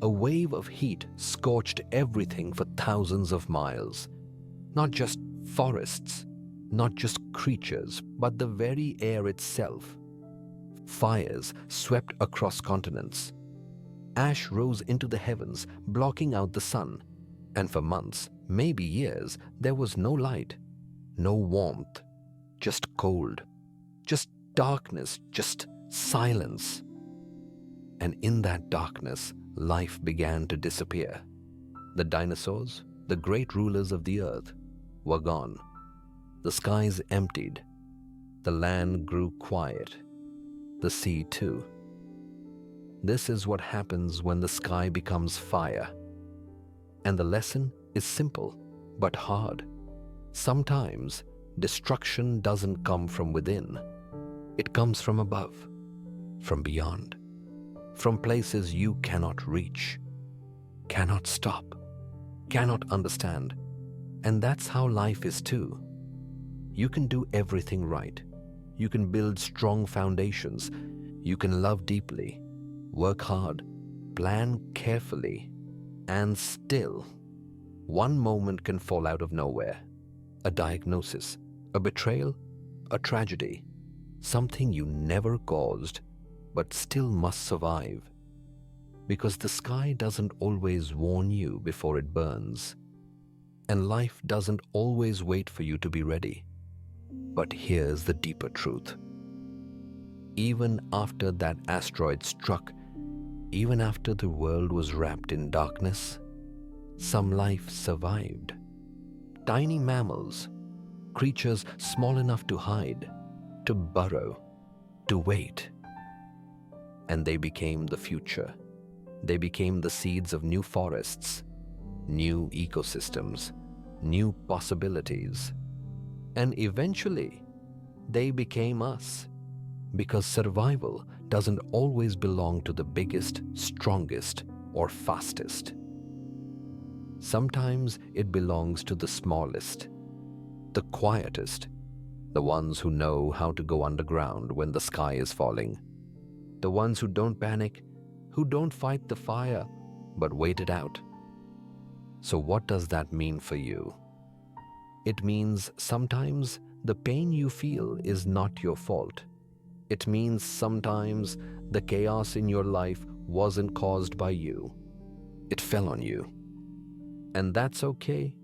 A wave of heat scorched everything for thousands of miles. Not just forests, not just creatures, but the very air itself. Fires swept across continents. Ash rose into the heavens, blocking out the sun. And for months, maybe years, there was no light, no warmth, just cold, just darkness, just silence. And in that darkness, life began to disappear. The dinosaurs, the great rulers of the earth, were gone. The skies emptied. The land grew quiet. The sea too. This is what happens when the sky becomes fire. And the lesson is simple, but hard. Sometimes, destruction doesn't come from within. It comes from above, from beyond, from places you cannot reach, cannot stop, cannot understand. And that's how life is too. You can do everything right. You can build strong foundations. You can love deeply, work hard, plan carefully, and still, one moment can fall out of nowhere. A diagnosis, a betrayal, a tragedy, something you never caused, but still must survive. Because the sky doesn't always warn you before it burns. And life doesn't always wait for you to be ready. But here's the deeper truth. Even after that asteroid struck, even after the world was wrapped in darkness, some life survived. Tiny mammals, creatures small enough to hide, to burrow, to wait. And they became the future. They became the seeds of new forests, new ecosystems, new possibilities. And eventually, they became us. Because survival doesn't always belong to the biggest, strongest, or fastest. Sometimes it belongs to the smallest, the quietest, the ones who know how to go underground when the sky is falling, the ones who don't panic, who don't fight the fire, but wait it out. So what does that mean for you? It means sometimes the pain you feel is not your fault. It means sometimes the chaos in your life wasn't caused by you. It fell on you. And that's okay.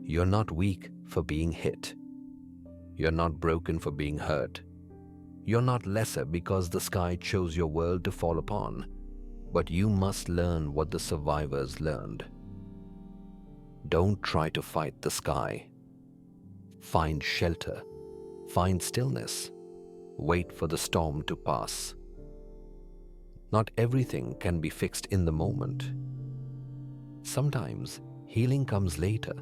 You're not weak for being hit. You're not broken for being hurt. You're not lesser because the sky chose your world to fall upon. But you must learn what the survivors learned. Don't try to fight the sky. Find shelter. Find stillness. Wait for the storm to pass. Not everything can be fixed in the moment. Sometimes healing comes later,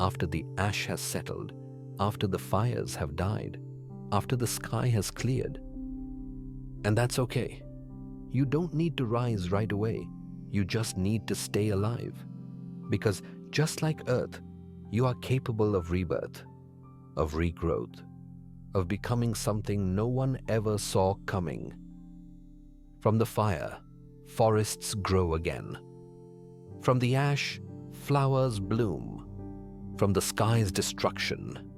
after the ash has settled, after the fires have died, after the sky has cleared. And that's okay. You don't need to rise right away. You just need to stay alive. Because just like Earth, you are capable of rebirth, of regrowth, of becoming something no one ever saw coming. From the fire, forests grow again. From the ash, flowers bloom. From the sky's destruction,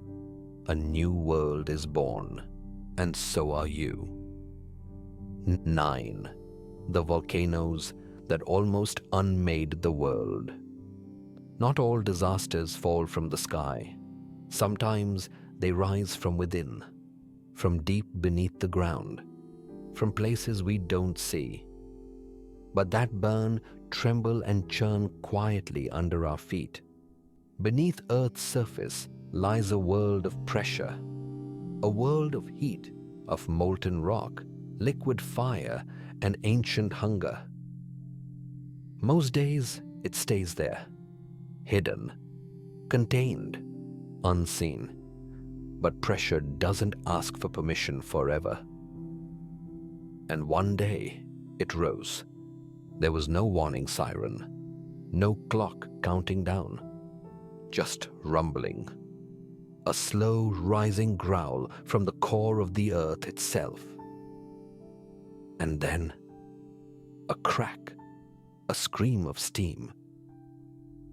a new world is born, and so are you. 9. The volcanoes that almost unmade the world. Not all disasters fall from the sky. Sometimes they rise from within, from deep beneath the ground, from places we don't see. But that burn, tremble, and churn quietly under our feet. Beneath Earth's surface lies a world of pressure, a world of heat, of molten rock, liquid fire, and ancient hunger. Most days it stays there, hidden, contained, unseen. But pressure doesn't ask for permission forever. And one day it rose. There was no warning siren, no clock counting down, just rumbling. A slow rising growl from the core of the earth itself. And then a crack, a scream of steam,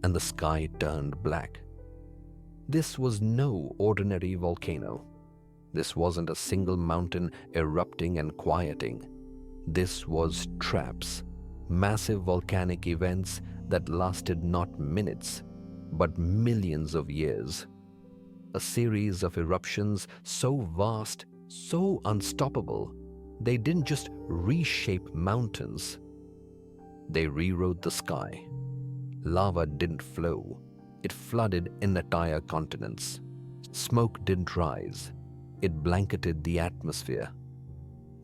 and the sky turned black. This was no ordinary volcano. This wasn't a single mountain erupting and quieting. This was traps, massive volcanic events that lasted not minutes, but millions of years. A series of eruptions so vast, so unstoppable, they didn't just reshape mountains. They rewrote the sky. Lava didn't flow. It flooded entire continents. Smoke didn't rise. It blanketed the atmosphere.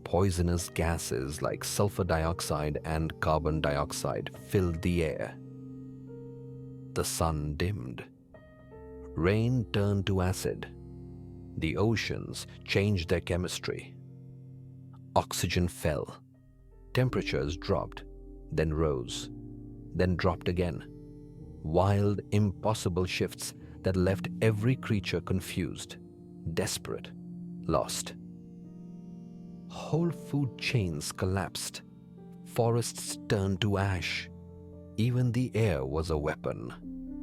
Poisonous gases like sulfur dioxide and carbon dioxide filled the air. The sun dimmed. Rain turned to acid. The oceans changed their chemistry. Oxygen fell. Temperatures dropped, then rose, then dropped again. Wild, impossible shifts that left every creature confused, desperate, lost. Whole food chains collapsed. Forests turned to ash. Even the air was a weapon.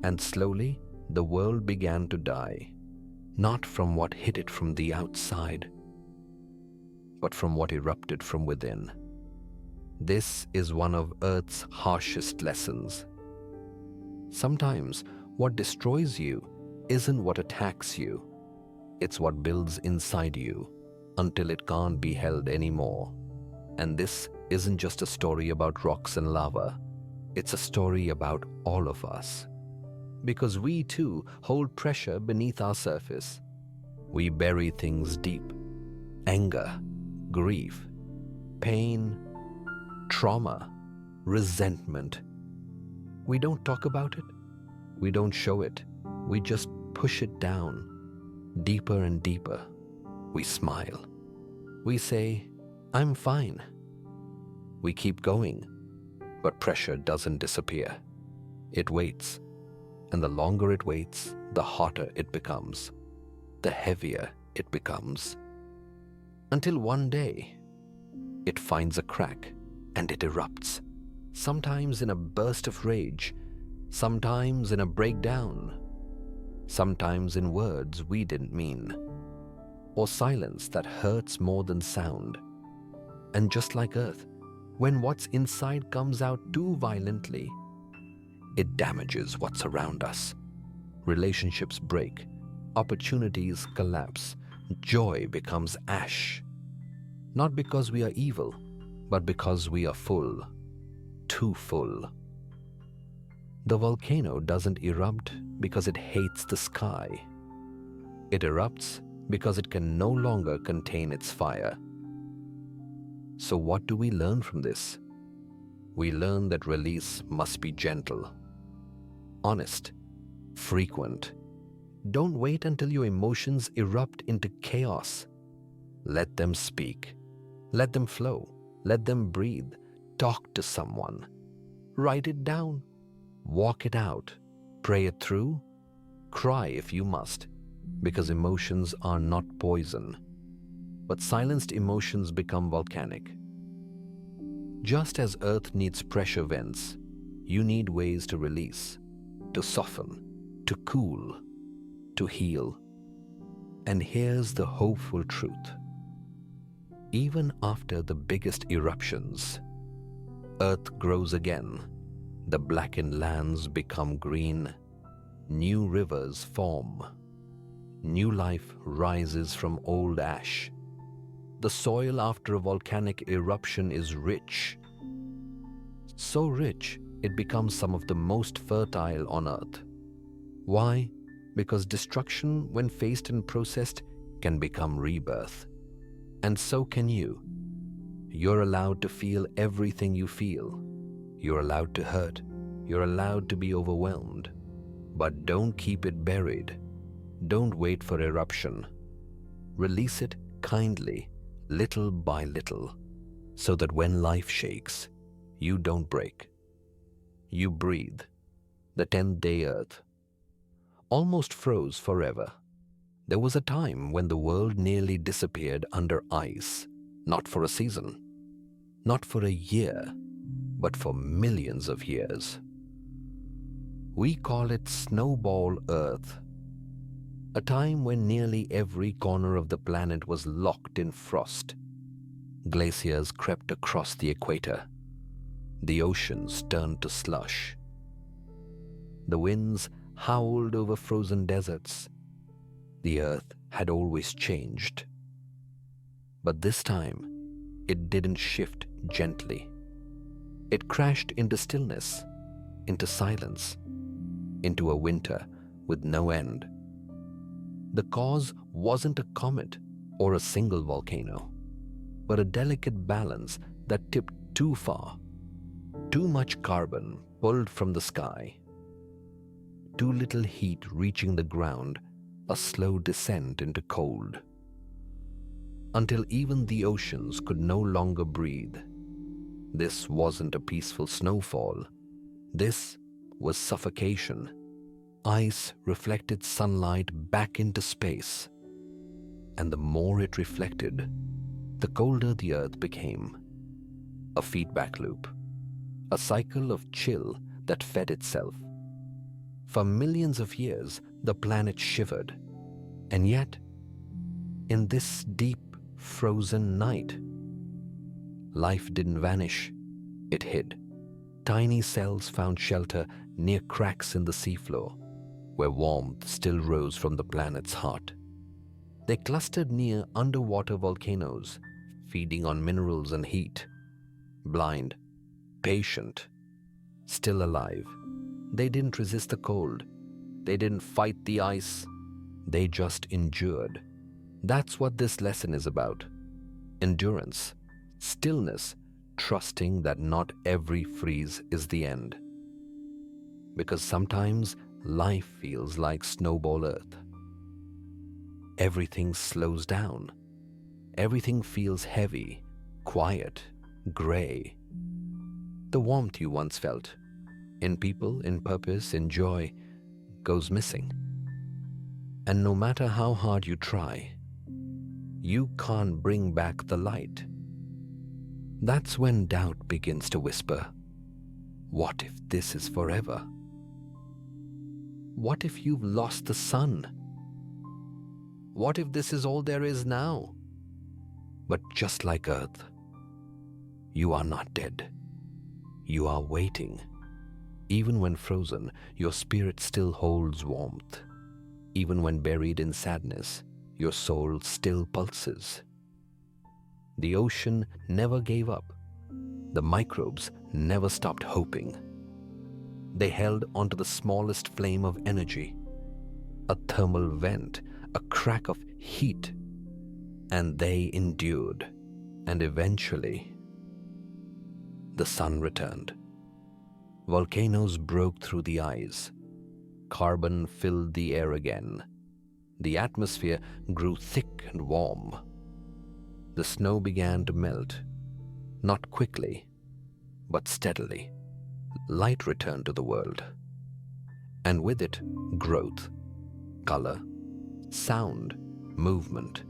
And slowly, the world began to die. Not from what hit it from the outside, but from what erupted from within. This is one of Earth's harshest lessons. Sometimes what destroys you isn't what attacks you. It's what builds inside you until it can't be held anymore. And this isn't just a story about rocks and lava. It's a story about all of us. Because we too hold pressure beneath our surface. We bury things deep. Anger, grief, pain, trauma, resentment. We don't talk about it. We don't show it. We just push it down, deeper and deeper. We smile. We say, "I'm fine." We keep going, but pressure doesn't disappear. It waits, and the longer it waits, the hotter it becomes, the heavier it becomes, until one day it finds a crack and it erupts, sometimes in a burst of rage, sometimes in a breakdown, sometimes in words we didn't mean, or silence that hurts more than sound. And just like Earth, when what's inside comes out too violently, it damages what's around us. Relationships break, opportunities collapse, joy becomes ash. Not because we are evil, but because we are full, too full. The volcano doesn't erupt because it hates the sky. It erupts because it can no longer contain its fire. So what do we learn from this? We learn that release must be gentle, honest, frequent. Don't wait until your emotions erupt into chaos. Let them speak. Let them flow. Let them breathe. Talk to someone. Write it down. Walk it out. Pray it through. Cry if you must, because emotions are not poison. But silenced emotions become volcanic. Just as Earth needs pressure vents, you need ways to release, to soften, to cool, to heal. And here's the hopeful truth. Even after the biggest eruptions, Earth grows again. The blackened lands become green. New rivers form. New life rises from old ash. The soil after a volcanic eruption is rich. So rich, it becomes some of the most fertile on Earth. Why? Because destruction, when faced and processed, can become rebirth. And so can you. You're allowed to feel everything you feel. You're allowed to hurt. You're allowed to be overwhelmed. But don't keep it buried. Don't wait for eruption. Release it kindly, little by little, so that when life shakes, you don't break. You breathe. The 10th day Earth almost froze forever. There was a time when the world nearly disappeared under ice, not for a season, not for a year, but for millions of years. We call it Snowball Earth, a time when nearly every corner of the planet was locked in frost. Glaciers crept across the equator. The oceans turned to slush. The winds howled over frozen deserts. The Earth had always changed. But this time, it didn't shift gently. It crashed into stillness, into silence, into a winter with no end. The cause wasn't a comet or a single volcano, but a delicate balance that tipped too far. Too much carbon pulled from the sky. Too little heat reaching the ground, a slow descent into cold. Until even the oceans could no longer breathe. This wasn't a peaceful snowfall. This was suffocation. Ice reflected sunlight back into space. And the more it reflected, the colder the Earth became. A feedback loop. A cycle of chill that fed itself. For millions of years, the planet shivered. And yet, in this deep, frozen night, life didn't vanish. It hid. Tiny cells found shelter near cracks in the seafloor, where warmth still rose from the planet's heart. They clustered near underwater volcanoes, feeding on minerals and heat. Blind, patient, still alive. They didn't resist the cold. They didn't fight the ice. They just endured. That's what this lesson is about. Endurance, stillness, trusting that not every freeze is the end. Because sometimes life feels like Snowball Earth. Everything slows down. everything feels heavy, quiet, gray. The warmth you once felt, in people, in purpose, in joy, goes missing. And no matter how hard you try, you can't bring back the light. That's when doubt begins to whisper, what if this is forever? What if you've lost the sun? What if this is all there is now? But just like Earth, you are not dead. You are waiting. Even when frozen, your spirit still holds warmth. Even when buried in sadness, your soul still pulses. The ocean never gave up. The microbes never stopped hoping. They held onto the smallest flame of energy, a thermal vent, a crack of heat, and they endured. And eventually, the sun returned. Volcanoes broke through the ice. Carbon filled the air again. The atmosphere grew thick and warm. The snow began to melt, not quickly, but steadily. Light returned to the world, and with it, growth, color, sound, movement.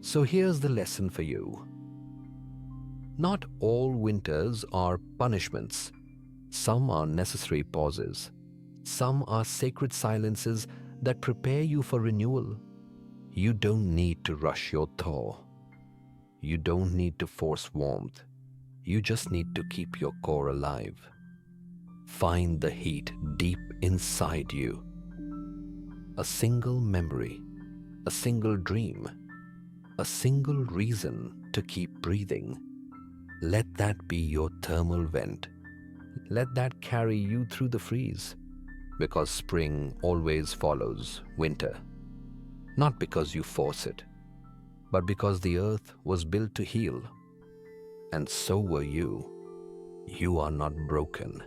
So here's the lesson for you. Not all winters are punishments. Some are necessary pauses. Some are sacred silences that prepare you for renewal. You don't need to rush your thaw. You don't need to force warmth. You just need to keep your core alive. Find the heat deep inside you. A single memory, a single dream, a single reason to keep breathing. Let that be your thermal vent. Let that carry you through the freeze, because spring always follows winter. Not because you force it, but because the earth was built to heal. And so were you. You are not broken.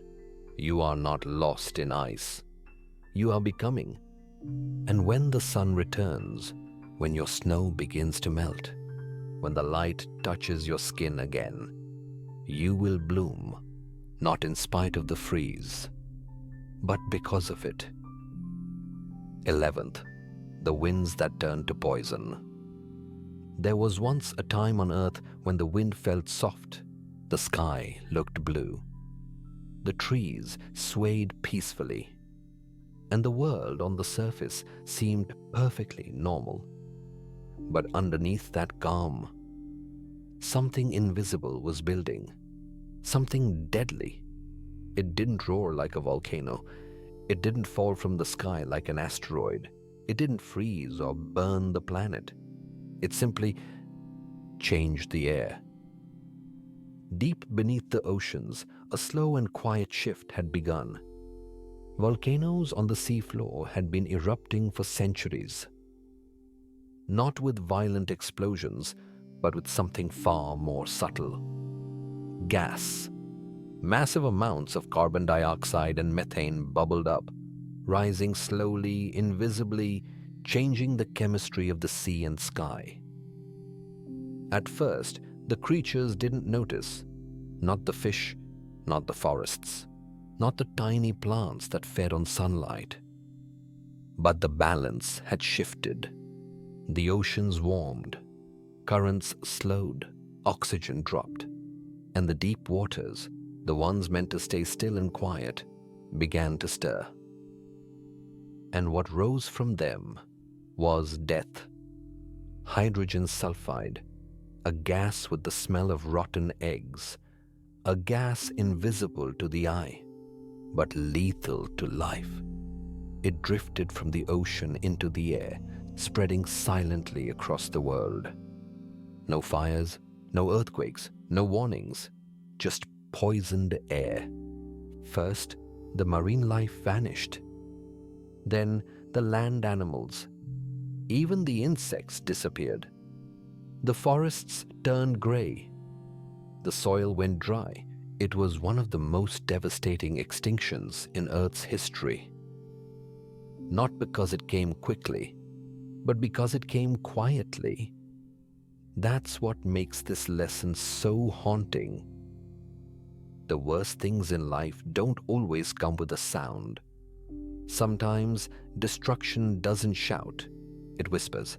You are not lost in ice. You are becoming. And when the sun returns, when your snow begins to melt, when the light touches your skin again, you will bloom, not in spite of the freeze, but because of it. 11th, the winds that turned to poison. There was once a time on Earth when the wind felt soft, the sky looked blue, the trees swayed peacefully, and the world on the surface seemed perfectly normal. But underneath that calm, something invisible was building, something deadly. It didn't roar like a volcano. It didn't fall from the sky like an asteroid. It didn't freeze or burn the planet. It simply changed the air. Deep beneath the oceans, a slow and quiet shift had begun. Volcanoes on the seafloor had been erupting for centuries. Not with violent explosions, but with something far more subtle. Gas. Massive amounts of carbon dioxide and methane bubbled up, rising slowly, invisibly, changing the chemistry of the sea and sky. At first, the creatures didn't notice. Not the fish, not the forests, not the tiny plants that fed on sunlight. But the balance had shifted. The oceans warmed, currents slowed, oxygen dropped, and the deep waters, the ones meant to stay still and quiet, began to stir. And what rose from them was death. Hydrogen sulfide, a gas with the smell of rotten eggs, a gas invisible to the eye, but lethal to life. It drifted from the ocean into the air, spreading silently across the world. No fires, no earthquakes, no warnings, just poisoned air. First, the marine life vanished. Then the land animals. Even the insects disappeared. The forests turned gray. The soil went dry. It was one of the most devastating extinctions in Earth's history. Not because it came quickly, but because it came quietly. That's what makes this lesson so haunting. The worst things in life don't always come with a sound. Sometimes destruction doesn't shout, it whispers.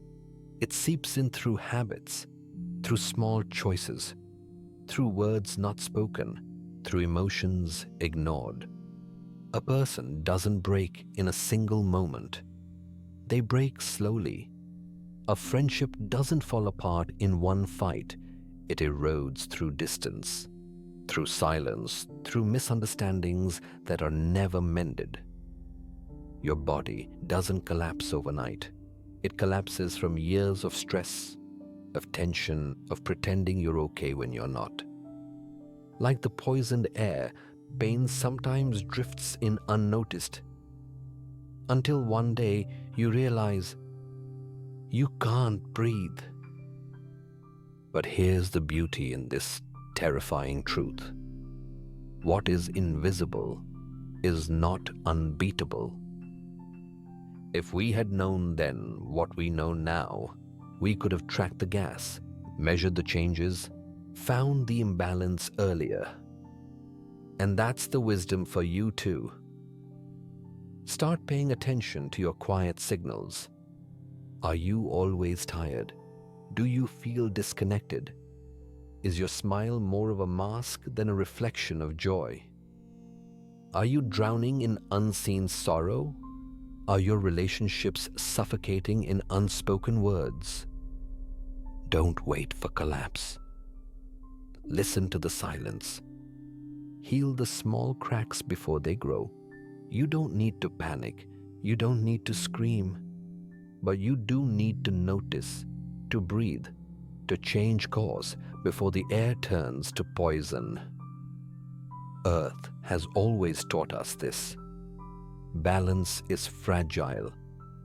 It seeps in through habits, through small choices, through words not spoken, through emotions ignored. A person doesn't break in a single moment. They break slowly. A friendship doesn't fall apart in one fight. It erodes through distance, through silence, through misunderstandings that are never mended. Your body doesn't collapse overnight. It collapses from years of stress, of tension, of pretending you're okay when you're not. Like the poisoned air, pain sometimes drifts in unnoticed, until one day you realize you can't breathe. But here's the beauty in this terrifying truth. What is invisible is not unbeatable. If we had known then what we know now, we could have tracked the gas, measured the changes, found the imbalance earlier. And that's the wisdom for you too. Start paying attention to your quiet signals. Are you always tired? Do you feel disconnected? Is your smile more of a mask than a reflection of joy? Are you drowning in unseen sorrow? Are your relationships suffocating in unspoken words? Don't wait for collapse. Listen to the silence. Heal the small cracks before they grow. You don't need to panic. You don't need to scream. But you do need to notice, to breathe, to change course before the air turns to poison. Earth has always taught us this. Balance is fragile,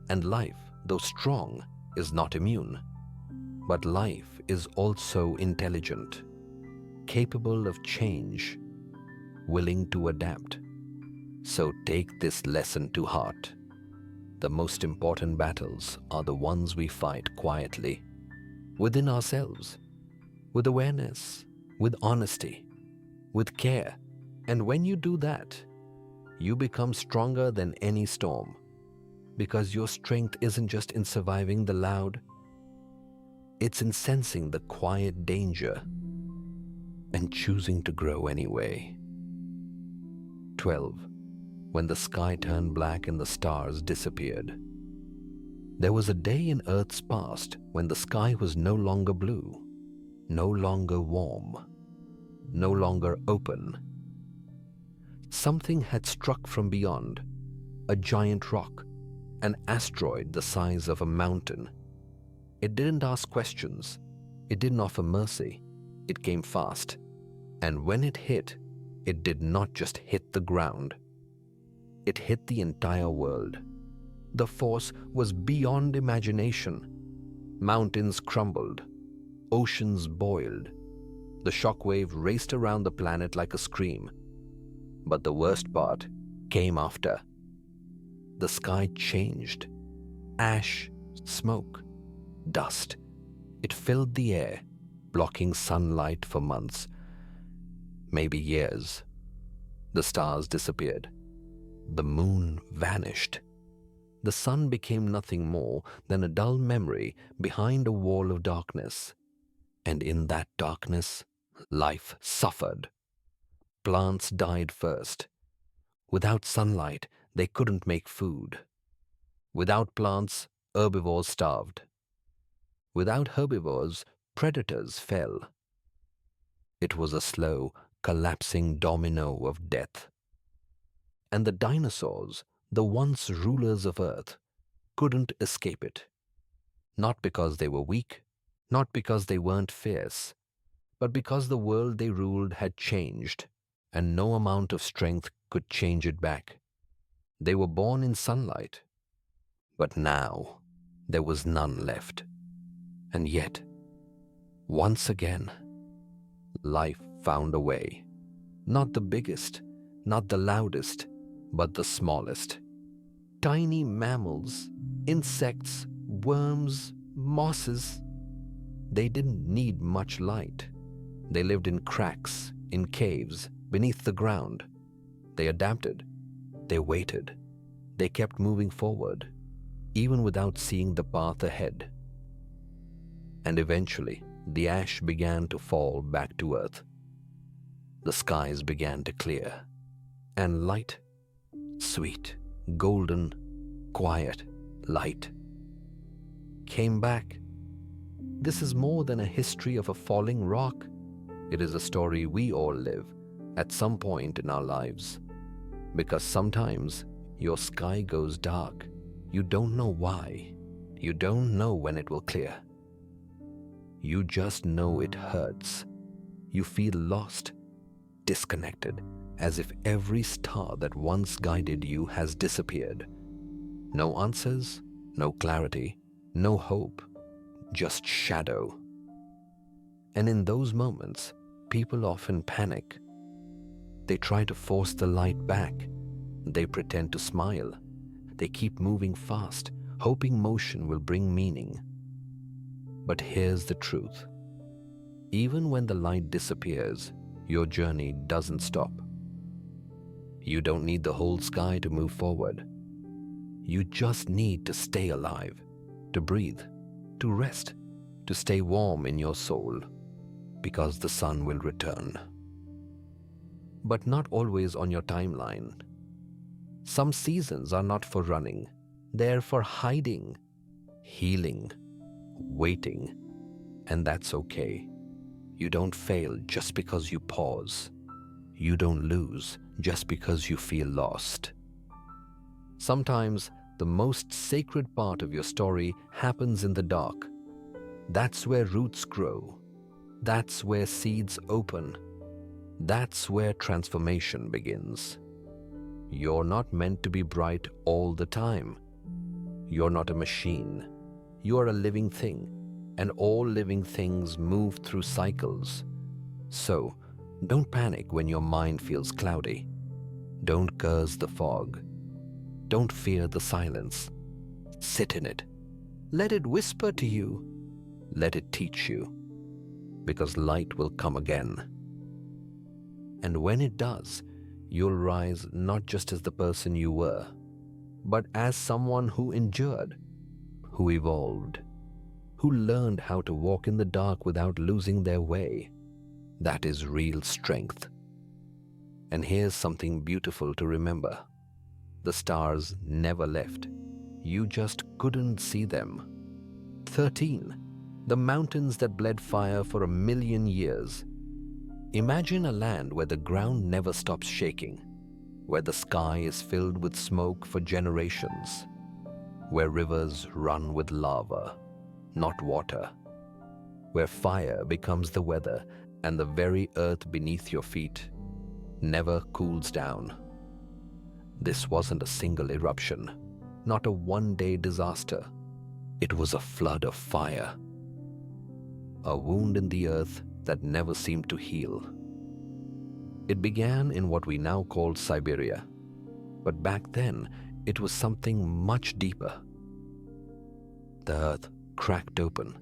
and life, though strong, is not immune. But life is also intelligent, capable of change, willing to adapt. So take this lesson to heart. The most important battles are the ones we fight quietly, within ourselves, with awareness, with honesty, with care. And when you do that, you become stronger than any storm, because your strength isn't just in surviving the loud, it's in sensing the quiet danger and choosing to grow anyway. 12. When the sky turned black and the stars disappeared. There was a day in Earth's past when the sky was no longer blue, no longer warm, no longer open. Something had struck from beyond, a giant rock, an asteroid the size of a mountain. It didn't ask questions. It didn't offer mercy. It came fast. And when it hit, it did not just hit the ground. It hit the entire world. The force was beyond imagination. Mountains crumbled. Oceans boiled. The shockwave raced around the planet like a scream. But the worst part came after. The sky changed. Ash, smoke, dust. It filled the air, blocking sunlight for months, maybe years. The stars disappeared. The moon vanished. The sun became nothing more than a dull memory behind a wall of darkness. And in that darkness, life suffered. Plants died first. Without sunlight, they couldn't make food. Without plants, herbivores starved. Without herbivores, predators fell. It was a slow, collapsing domino of death. And the dinosaurs, the once rulers of Earth, couldn't escape it. Not because they were weak, not because they weren't fierce, but because the world they ruled had changed, and no amount of strength could change it back. They were born in sunlight, but now there was none left. And yet, once again, life found a way. Not the biggest, not the loudest, but the smallest. Tiny mammals, insects, worms, mosses. They didn't need much light. They lived in cracks, in caves, beneath the ground. They adapted. They waited. They kept moving forward, even without seeing the path ahead. And eventually, the ash began to fall back to earth. The skies began to clear, and light, sweet, golden, quiet light, came back. This is more than a history of a falling rock. It is a story we all live at some point in our lives. Because sometimes your sky goes dark. You don't know why. You don't know when it will clear. You just know it hurts. You feel lost, disconnected, as if every star that once guided you has disappeared. No answers, no clarity, no hope, just shadow. And in those moments, people often panic. They try to force the light back. They pretend to smile. They keep moving fast, hoping motion will bring meaning. But here's the truth. Even when the light disappears, your journey doesn't stop. You don't need the whole sky to move forward. You just need to stay alive, to breathe, to rest, to stay warm in your soul, because the sun will return. But not always on your timeline. Some seasons are not for running. They're for hiding, healing, waiting, and that's okay. You don't fail just because you pause. You don't lose just because you feel lost. Sometimes the most sacred part of your story happens in the dark. That's where roots grow. That's where seeds open. That's where transformation begins. You're not meant to be bright all the time. You're not a machine. You are a living thing, and all living things move through cycles. So, don't panic when your mind feels cloudy. Don't curse the fog. Don't fear the silence. Sit in it. Let it whisper to you. Let it teach you. Because light will come again. And when it does, you'll rise not just as the person you were, but as someone who endured, who evolved, who learned how to walk in the dark without losing their way. That is real strength. And here's something beautiful to remember. The stars never left. You just couldn't see them. 13. The mountains that bled fire for 1,000,000 years. Imagine a land where the ground never stops shaking, where the sky is filled with smoke for generations, where rivers run with lava, not water, where fire becomes the weather and the very earth beneath your feet never cools down. This wasn't a single eruption, not a one-day disaster. It was a flood of fire, a wound in the earth that never seemed to heal. It began in what we now call Siberia, but back then it was something much deeper. The earth cracked open,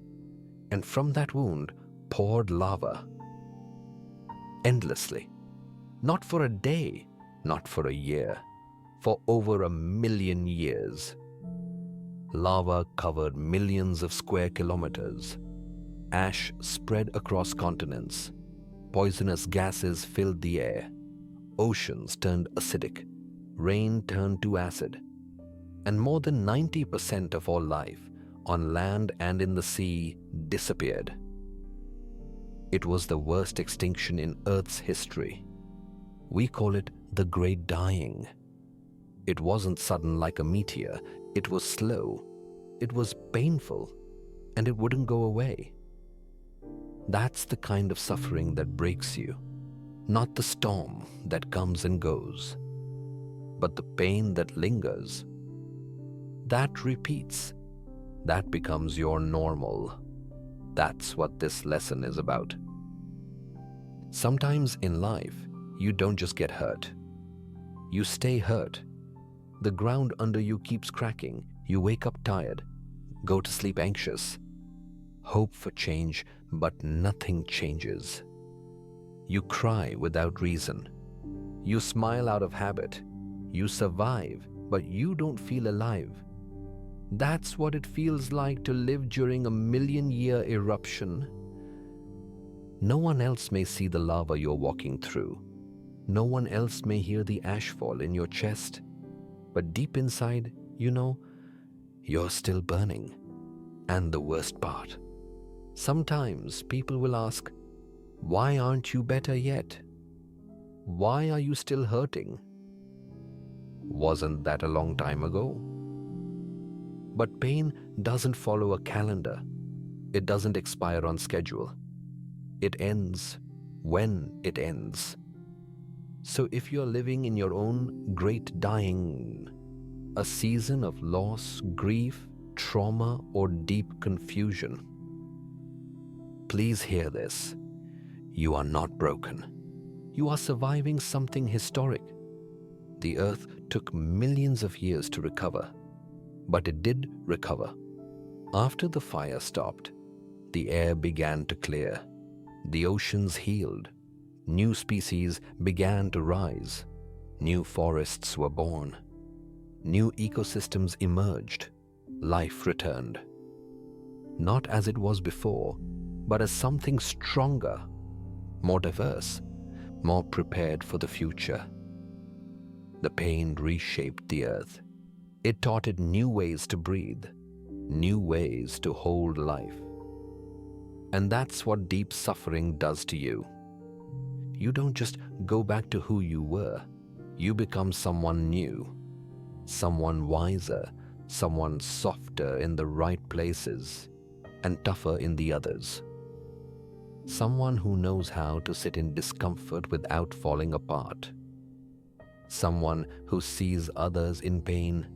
and from that wound poured lava. Endlessly. Not for a day, not for a year, for over 1,000,000 years. Lava covered millions of square kilometers. Ash spread across continents. Poisonous gases filled the air. Oceans turned acidic. Rain turned to acid. And more than 90% of all life, on land and in the sea, disappeared. It was the worst extinction in Earth's history. We call it the Great Dying. It wasn't sudden like a meteor. It was slow. It was painful. And it wouldn't go away. That's the kind of suffering that breaks you, not the storm that comes and goes, but the pain that lingers. That repeats. That becomes your normal. That's what this lesson is about. Sometimes in life, you don't just get hurt. You stay hurt. The ground under you keeps cracking. You wake up tired, go to sleep anxious. hope for change, but nothing changes. You cry without reason. You smile out of habit. You survive, but you don't feel alive. That's what it feels like to live during a million-year eruption. No one else may see the lava you're walking through. No one else may hear the ash fall in your chest. But deep inside, you know, you're still burning. And the worst part, sometimes people will ask, why aren't you better yet? Why are you still hurting? Wasn't that a long time ago? But pain doesn't follow a calendar. It doesn't expire on schedule. It ends when it ends. So if you're living in your own great dying, a season of loss, grief, trauma, or deep confusion, please hear this. You are not broken. You are surviving something historic. The earth took millions of years to recover, but it did recover. After the fire stopped, the air began to clear. The oceans healed. New species began to rise. New forests were born. New ecosystems emerged. Life returned. Not as it was before, but as something stronger, more diverse, more prepared for the future. The pain reshaped the earth. It taught it new ways to breathe, new ways to hold life. And that's what deep suffering does to you. You don't just go back to who you were. You become someone new, someone wiser, someone softer in the right places and tougher in the others. Someone who knows how to sit in discomfort without falling apart. Someone who sees others in pain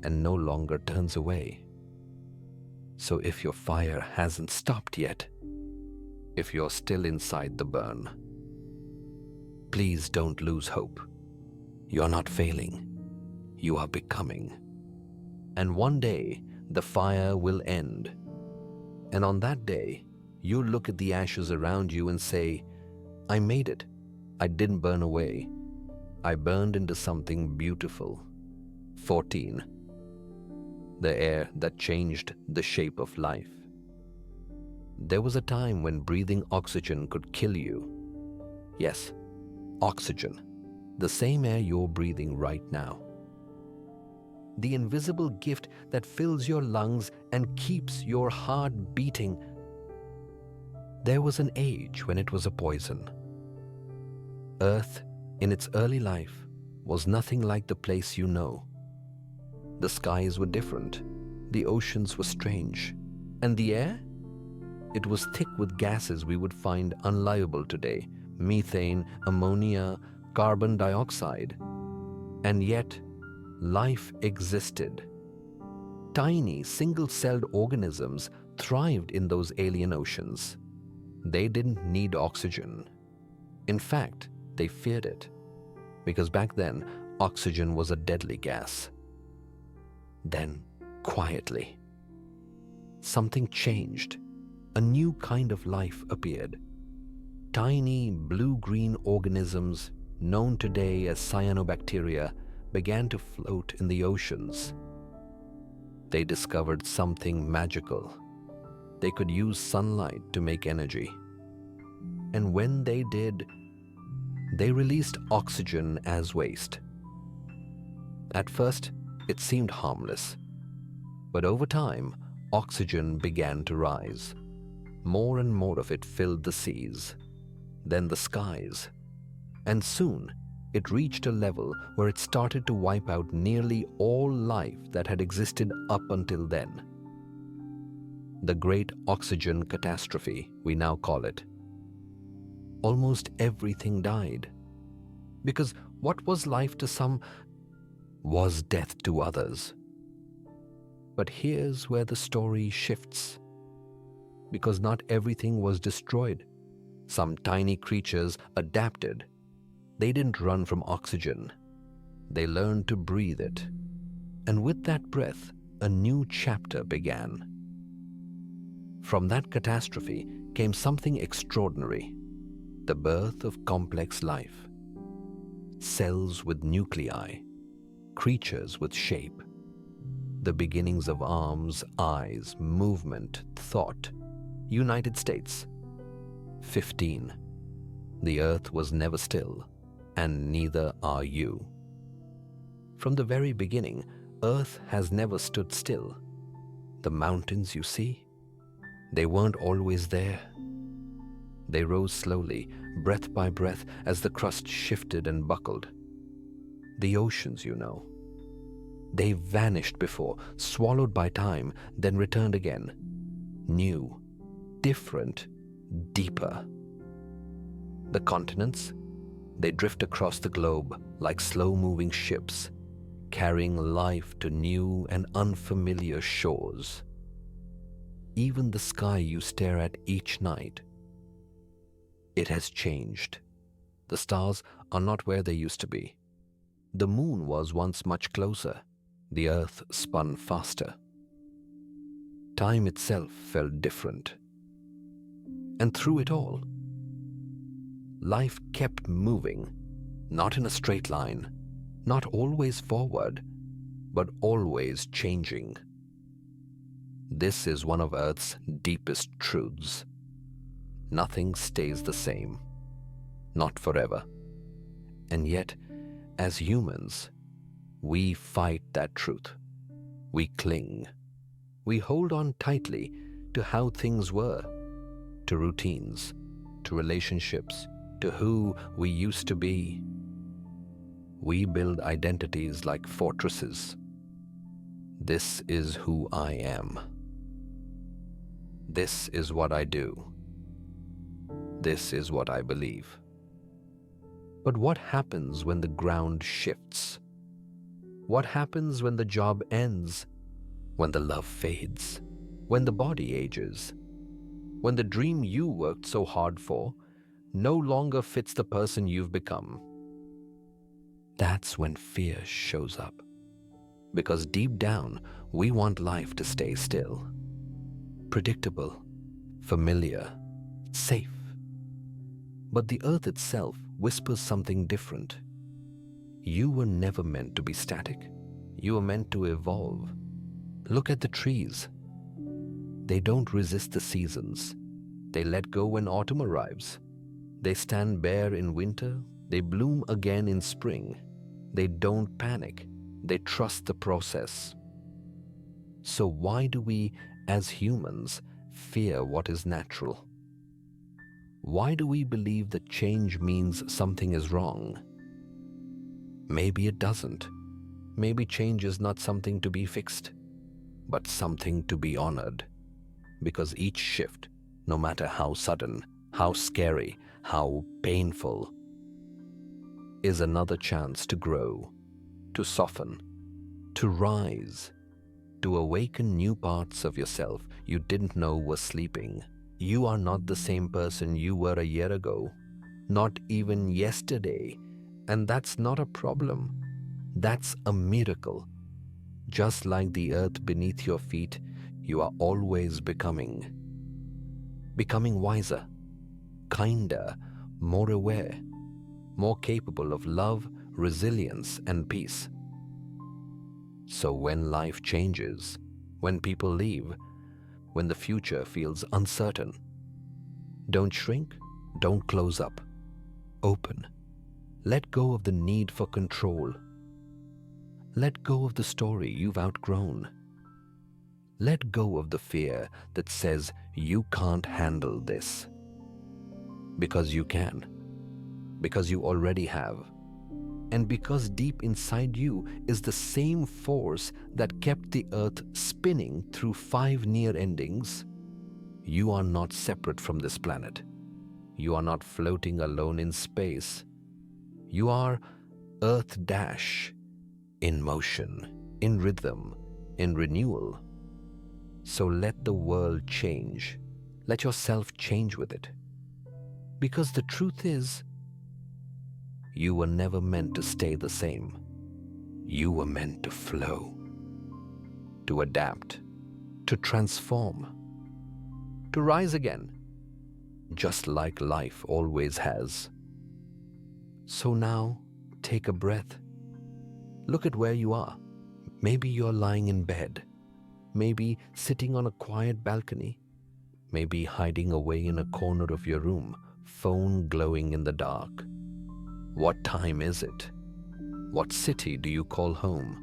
and no longer turns away. So if your fire hasn't stopped yet, if you're still inside the burn, please don't lose hope. You're not failing. You are becoming. And one day, the fire will end. And on that day, you'll look at the ashes around you and say, I made it. I didn't burn away. I burned into something beautiful. 14. The air that changed the shape of life. There was a time when breathing oxygen could kill you. Yes, oxygen, the same air you're breathing right now. The invisible gift that fills your lungs and keeps your heart beating. There was an age when it was a poison. Earth, in its early life, was nothing like the place you know. The skies were different, the oceans were strange, and the air? It was thick with gases we would find unlivable today, methane, ammonia, carbon dioxide. And yet, life existed. Tiny, single-celled organisms thrived in those alien oceans. They didn't need oxygen. In fact, they feared it, because back then, oxygen was a deadly gas. Then, quietly, something changed. A new kind of life appeared. Tiny blue-green organisms, known today as cyanobacteria, began to float in the oceans. They discovered something magical. They could use sunlight to make energy. And when they did, they released oxygen as waste. At first, it seemed harmless. But over time, oxygen began to rise. More and more of it filled the seas, then the skies. And soon, it reached a level where it started to wipe out nearly all life that had existed up until then. The Great Oxygen Catastrophe, we now call it. Almost everything died. Because what was life to some was death to others. But here's where the story shifts. Because not everything was destroyed. Some tiny creatures adapted. They didn't run from oxygen. They learned to breathe it. And with that breath, a new chapter began. From that catastrophe came something extraordinary, the birth of complex life. Cells with nuclei, creatures with shape, the beginnings of arms, eyes, movement, thought. United States. 15. The earth was never still, and neither are you. From the very beginning, earth has never stood still. The mountains you see, they weren't always there. They rose slowly, breath by breath, as the crust shifted and buckled. The oceans, you know, they vanished before, swallowed by time, then returned again. New, different, deeper. The continents, they drift across the globe like slow-moving ships, carrying life to new and unfamiliar shores. Even the sky you stare at each night, it has changed. The stars are not where they used to be. The moon was once much closer. The earth spun faster. Time itself felt different. And through it all, life kept moving, not in a straight line, not always forward, but always changing. This is one of Earth's deepest truths. Nothing stays the same, not forever. And yet, as humans, we fight that truth. We cling. We hold on tightly to how things were, to routines, to relationships, to who we used to be. We build identities like fortresses. This is who I am. This is what I do. This is what I believe. But what happens when the ground shifts? What happens when the job ends? When the love fades? When the body ages? When the dream you worked so hard for no longer fits the person you've become? That's when fear shows up. Because deep down, we want life to stay still. Predictable, familiar, safe. But the earth itself whispers something different. You were never meant to be static. You were meant to evolve. Look at the trees. They don't resist the seasons. They let go when autumn arrives. They stand bare in winter. They bloom again in spring. They don't panic. They trust the process. So why do we, as humans, fear what is natural? Why do we believe that change means something is wrong? Maybe it doesn't. Maybe change is not something to be fixed, but something to be honored. Because each shift, no matter how sudden, how scary, how painful, is another chance to grow, to soften, to rise, to awaken new parts of yourself you didn't know were sleeping. You are not the same person you were a year ago, not even yesterday, and that's not a problem. That's a miracle. Just like the earth beneath your feet, you are always becoming wiser, kinder, more aware, more capable of love, resilience, and peace. So when life changes, when people leave, when the future feels uncertain, don't shrink, don't close up. Open. Let go of the need for control. Let go of the story you've outgrown. Let go of the fear that says you can't handle this. Because you can. Because you already have. And because deep inside you is the same force that kept the earth spinning through 5 near endings, you are not separate from this planet. You are not floating alone in space. You are Earth Dash, in motion, in rhythm, in renewal. So let the world change. Let yourself change with it. Because the truth is, you were never meant to stay the same. You were meant to flow, to adapt, to transform. to rise again, just like life always has. So now, take a breath. Look at where you are. Maybe you're lying in bed, maybe sitting on a quiet balcony, maybe hiding away in a corner of your room, phone glowing in the dark. What time is it? What city do you call home?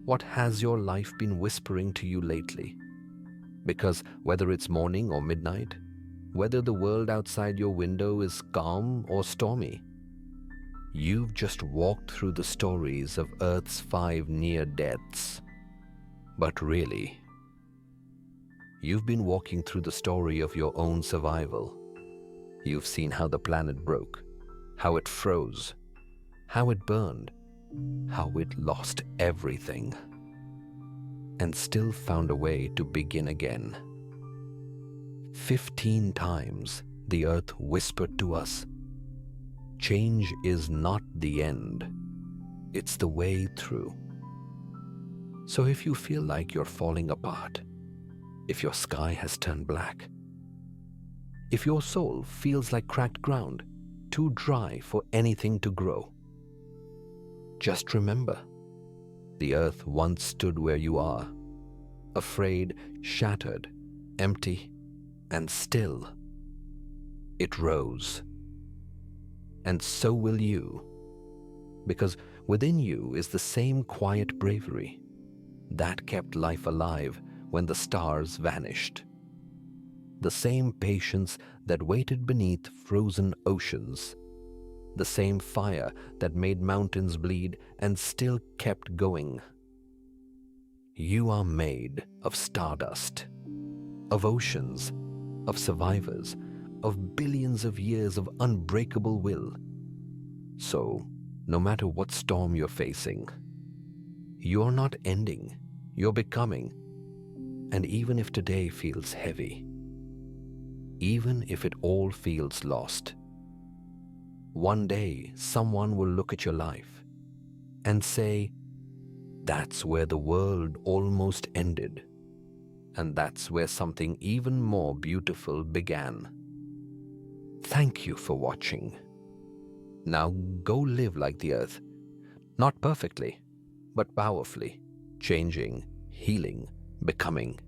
What has your life been whispering to you lately? Because whether it's morning or midnight, whether the world outside your window is calm or stormy, you've just walked through the stories of Earth's 5 near deaths. But really, you've been walking through the story of your own survival. You've seen how the planet broke, how it froze, how it burned, how it lost everything, and still found a way to begin again. 15 times the Earth whispered to us, change is not the end, it's the way through. So if you feel like you're falling apart, if your sky has turned black, if your soul feels like cracked ground, too dry for anything to grow, just remember, the Earth once stood where you are, afraid, shattered, empty, and still it rose. And so will you, because within you is the same quiet bravery that kept life alive when the stars vanished, the same patience that waited beneath frozen oceans, the same fire that made mountains bleed and still kept going. You are made of stardust, of oceans, of survivors, of billions of years of unbreakable will. So, no matter what storm you're facing, you're not ending, you're becoming. And even if today feels heavy, even if it all feels lost, one day someone will look at your life and say, that's where the world almost ended, and that's where something even more beautiful began. Thank you for watching. Now go live like the Earth, not perfectly, but powerfully, changing, healing, becoming.